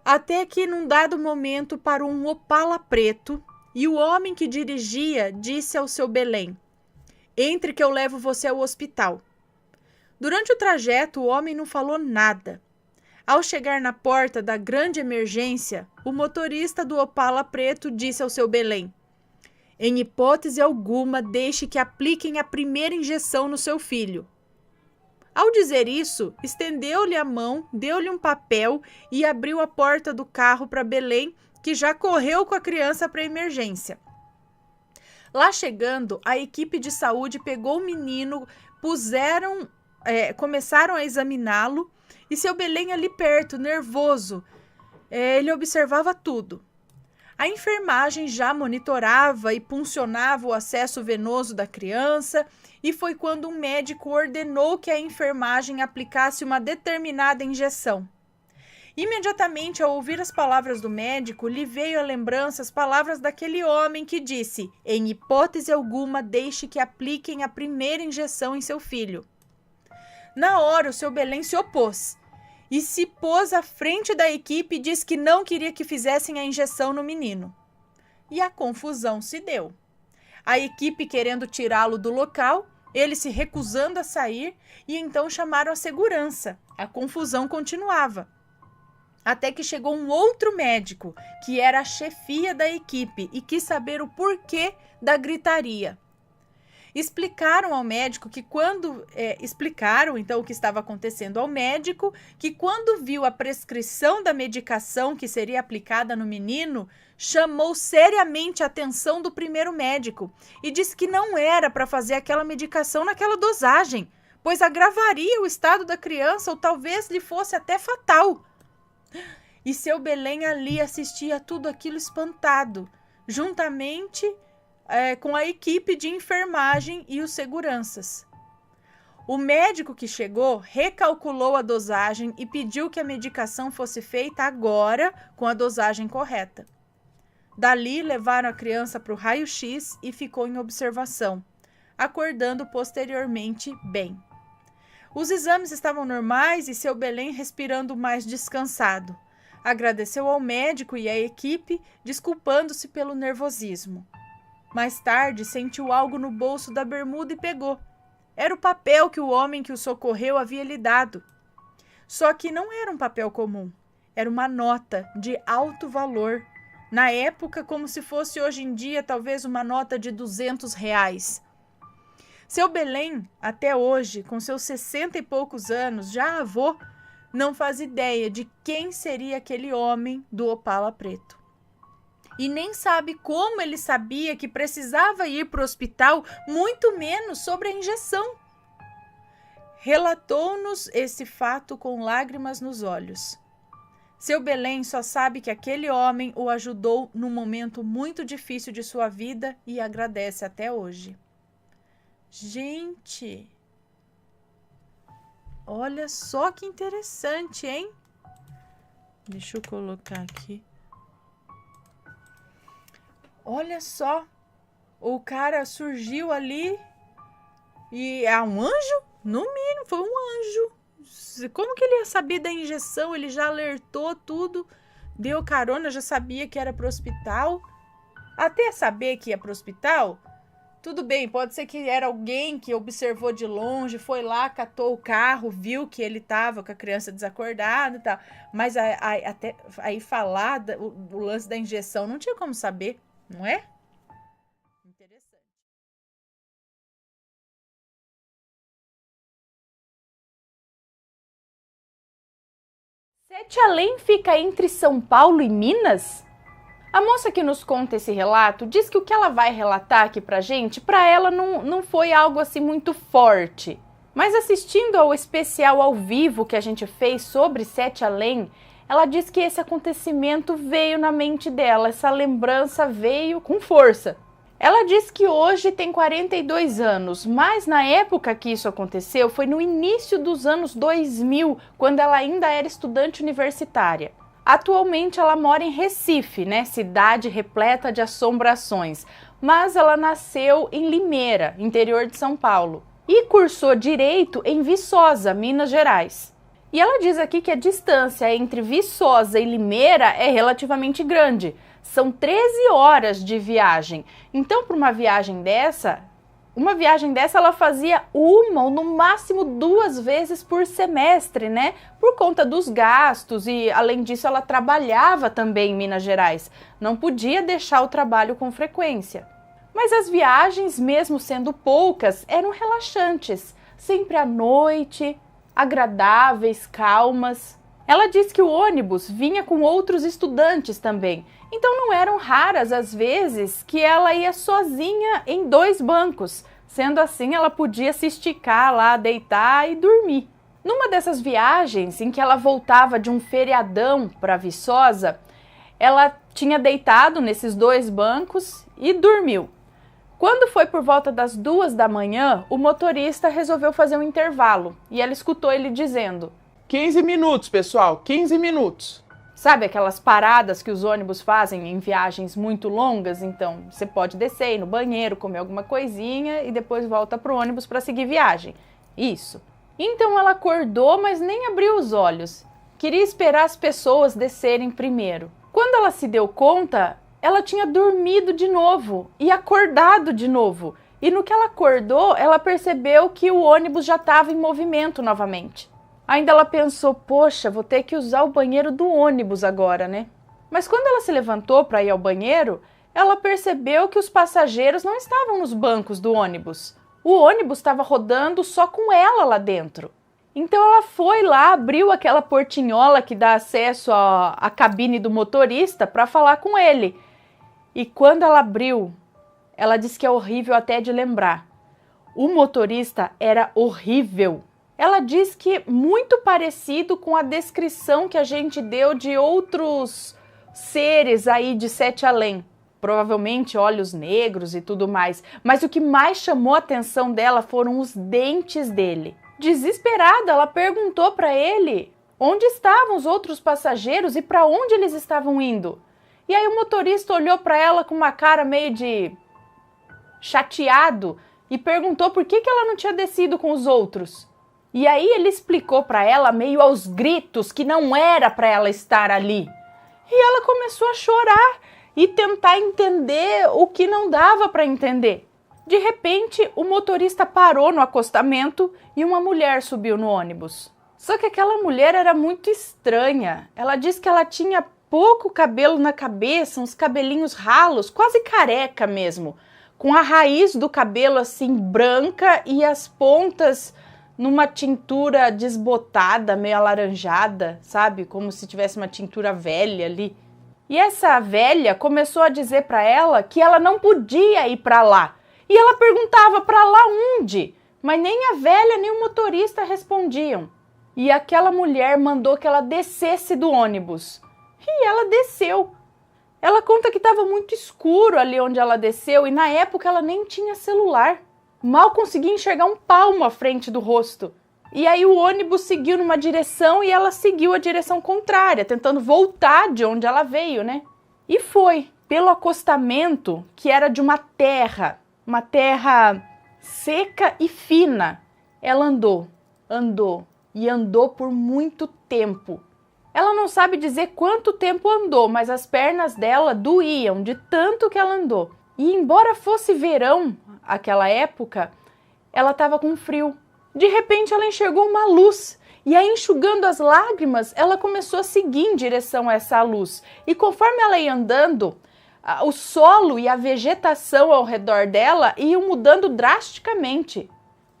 até que num dado momento parou um Opala preto e o homem que dirigia disse ao seu Belém: "Entre que eu levo você ao hospital." Durante o trajeto, o homem não falou nada. Ao chegar na porta da grande emergência, o motorista do Opala preto disse ao seu Belém: "Em hipótese alguma, deixe que apliquem a primeira injeção no seu filho." Ao dizer isso, estendeu-lhe a mão, deu-lhe um papel e abriu a porta do carro para Belém, que já correu com a criança para a emergência. Lá chegando, a equipe de saúde pegou o menino, começaram a examiná-lo e seu Belém ali perto, nervoso, ele observava tudo. A enfermagem já monitorava e puncionava o acesso venoso da criança e foi quando um médico ordenou que a enfermagem aplicasse uma determinada injeção. Imediatamente, ao ouvir as palavras do médico, lhe veio à lembrança as palavras daquele homem que disse: "Em hipótese alguma, deixe que apliquem a primeira injeção em seu filho." Na hora, o seu Belém se opôs e se pôs à frente da equipe e disse que não queria que fizessem a injeção no menino. E a confusão se deu. A equipe querendo tirá-lo do local, ele se recusando a sair, e então chamaram a segurança. A confusão continuava. Até que chegou um outro médico, que era a chefia da equipe, e quis saber o porquê da gritaria. Explicaram ao médico que explicaram então o que estava acontecendo ao médico, que quando viu a prescrição da medicação que seria aplicada no menino, chamou seriamente a atenção do primeiro médico e disse que não era para fazer aquela medicação naquela dosagem, pois agravaria o estado da criança ou talvez lhe fosse até fatal. E seu Belém ali assistia a tudo aquilo espantado, juntamente com a equipe de enfermagem e os seguranças. O médico que chegou recalculou a dosagem e pediu que a medicação fosse feita agora com a dosagem correta. Dali levaram a criança para o raio-x e ficou em observação, acordando posteriormente bem. Os exames estavam normais e seu Belém respirando mais descansado. Agradeceu ao médico e à equipe, desculpando-se pelo nervosismo. Mais tarde, sentiu algo no bolso da bermuda e pegou. Era o papel que o homem que o socorreu havia lhe dado. Só que não era um papel comum. Era uma nota de alto valor. Na época, como se fosse hoje em dia, talvez uma nota de R$200. Seu Belém, até hoje, com seus 60 e poucos anos, já avô, não faz ideia de quem seria aquele homem do Opala preto. E nem sabe como ele sabia que precisava ir para o hospital, muito menos sobre a injeção. Relatou-nos esse fato com lágrimas nos olhos. Seu Belém só sabe que aquele homem o ajudou num momento muito difícil de sua vida e agradece até hoje. Gente, olha só que interessante, hein? Deixa eu colocar aqui. Olha só, o cara surgiu ali e é um anjo? No mínimo, foi um anjo. Como que ele ia saber da injeção? Ele já alertou tudo, deu carona, já sabia que era pro hospital. Até saber que ia pro hospital, tudo bem, pode ser que era alguém que observou de longe, foi lá, catou o carro, viu que ele estava com a criança desacordada e tal. Mas até aí falar o lance da injeção, não tinha como saber. Não é? Interessante. Sete Além fica entre São Paulo e Minas? A moça que nos conta esse relato diz que o que ela vai relatar aqui pra gente, pra ela não foi algo assim muito forte. Mas assistindo ao especial ao vivo que a gente fez sobre Sete Além, ela diz que esse acontecimento veio na mente dela, essa lembrança veio com força. Ela diz que hoje tem 42 anos, mas na época que isso aconteceu foi no início dos anos 2000, quando ela ainda era estudante universitária. Atualmente ela mora em Recife, né, cidade repleta de assombrações, mas ela nasceu em Limeira, interior de São Paulo, e cursou Direito em Viçosa, Minas Gerais. E ela diz aqui que a distância entre Viçosa e Limeira é relativamente grande. São 13 horas de viagem. Então, para uma viagem dessa ela fazia uma ou no máximo 2 vezes por semestre, né? Por conta dos gastos e, além disso, ela trabalhava também em Minas Gerais. Não podia deixar o trabalho com frequência. Mas as viagens, mesmo sendo poucas, eram relaxantes. Sempre à noite, agradáveis, calmas. Ela diz que o ônibus vinha com outros estudantes também, então não eram raras as vezes que ela ia sozinha em 2 bancos. Sendo assim, ela podia se esticar lá, deitar e dormir. Numa dessas viagens em que ela voltava de um feriadão para Viçosa, ela tinha deitado nesses 2 bancos e dormiu. Quando foi por volta das 2 da manhã, o motorista resolveu fazer um intervalo e ela escutou ele dizendo: 15 minutos, pessoal, 15 minutos. Sabe aquelas paradas que os ônibus fazem em viagens muito longas? Então, você pode descer, ir no banheiro, comer alguma coisinha e depois volta pro ônibus para seguir viagem. Isso. Então ela acordou, mas nem abriu os olhos. Queria esperar as pessoas descerem primeiro. Quando ela se deu conta, ela tinha dormido de novo e acordado de novo. E no que ela acordou, ela percebeu que o ônibus já estava em movimento novamente. Ainda ela pensou, poxa, vou ter que usar o banheiro do ônibus agora, né? Mas quando ela se levantou para ir ao banheiro, ela percebeu que os passageiros não estavam nos bancos do ônibus. O ônibus estava rodando só com ela lá dentro. Então ela foi lá, abriu aquela portinhola que dá acesso à cabine do motorista para falar com ele. E quando ela abriu, ela disse que é horrível até de lembrar. O motorista era horrível. Ela diz que muito parecido com a descrição que a gente deu de outros seres aí de Sete Além. Provavelmente olhos negros e tudo mais. Mas o que mais chamou a atenção dela foram os dentes dele. Desesperada, ela perguntou para ele onde estavam os outros passageiros e para onde eles estavam indo. E aí o motorista olhou para ela com uma cara meio de chateado e perguntou por que ela não tinha descido com os outros. E aí ele explicou para ela, meio aos gritos, que não era para ela estar ali. E ela começou a chorar e tentar entender o que não dava para entender. De repente, o motorista parou no acostamento e uma mulher subiu no ônibus. Só que aquela mulher era muito estranha. Ela disse que ela tinha pouco cabelo na cabeça, uns cabelinhos ralos, quase careca mesmo, com a raiz do cabelo assim branca e as pontas numa tintura desbotada, meio alaranjada, sabe? Como se tivesse uma tintura velha ali. E essa velha começou a dizer para ela que ela não podia ir para lá. E ela perguntava para lá onde? Mas nem a velha nem o motorista respondiam. E aquela mulher mandou que ela descesse do ônibus. E ela desceu. Ela conta que estava muito escuro ali onde ela desceu e na época ela nem tinha celular. Mal conseguia enxergar um palmo à frente do rosto. E aí o ônibus seguiu numa direção e ela seguiu a direção contrária, tentando voltar de onde ela veio, né? E foi pelo acostamento que era de uma terra seca e fina. Ela andou e andou por muito tempo. Ela não sabe dizer quanto tempo andou, mas as pernas dela doíam de tanto que ela andou. E embora fosse verão, aquela época, ela estava com frio. De repente ela enxergou uma luz e aí enxugando as lágrimas, ela começou a seguir em direção a essa luz. E conforme ela ia andando, o solo e a vegetação ao redor dela iam mudando drasticamente.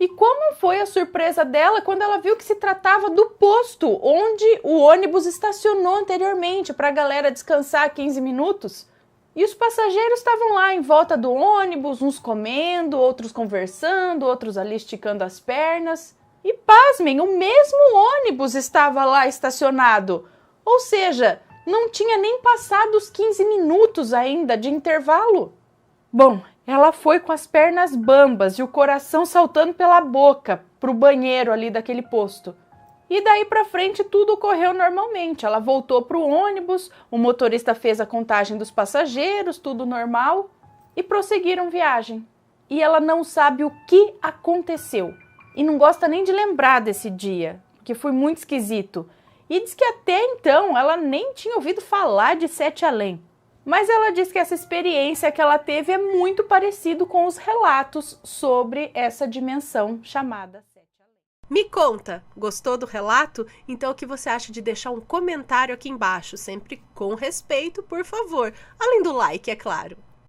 E como foi a surpresa dela quando ela viu que se tratava do posto onde o ônibus estacionou anteriormente para a galera descansar 15 minutos? E os passageiros estavam lá em volta do ônibus, uns comendo, outros conversando, outros ali esticando as pernas. E pasmem, o mesmo ônibus estava lá estacionado. Ou seja, não tinha nem passado os 15 minutos ainda de intervalo. Bom, ela foi com as pernas bambas e o coração saltando pela boca pro banheiro ali daquele posto. E daí pra frente tudo ocorreu normalmente. Ela voltou pro ônibus, o motorista fez a contagem dos passageiros, tudo normal, e prosseguiram viagem. E ela não sabe o que aconteceu. E não gosta nem de lembrar desse dia, porque foi muito esquisito. E diz que até então ela nem tinha ouvido falar de Sete Além. Mas ela diz que essa experiência que ela teve é muito parecido com os relatos sobre essa dimensão chamada Sete Além. Me conta, gostou do relato? Então o que você acha de deixar um comentário aqui embaixo, sempre com respeito, por favor, além do like, é claro.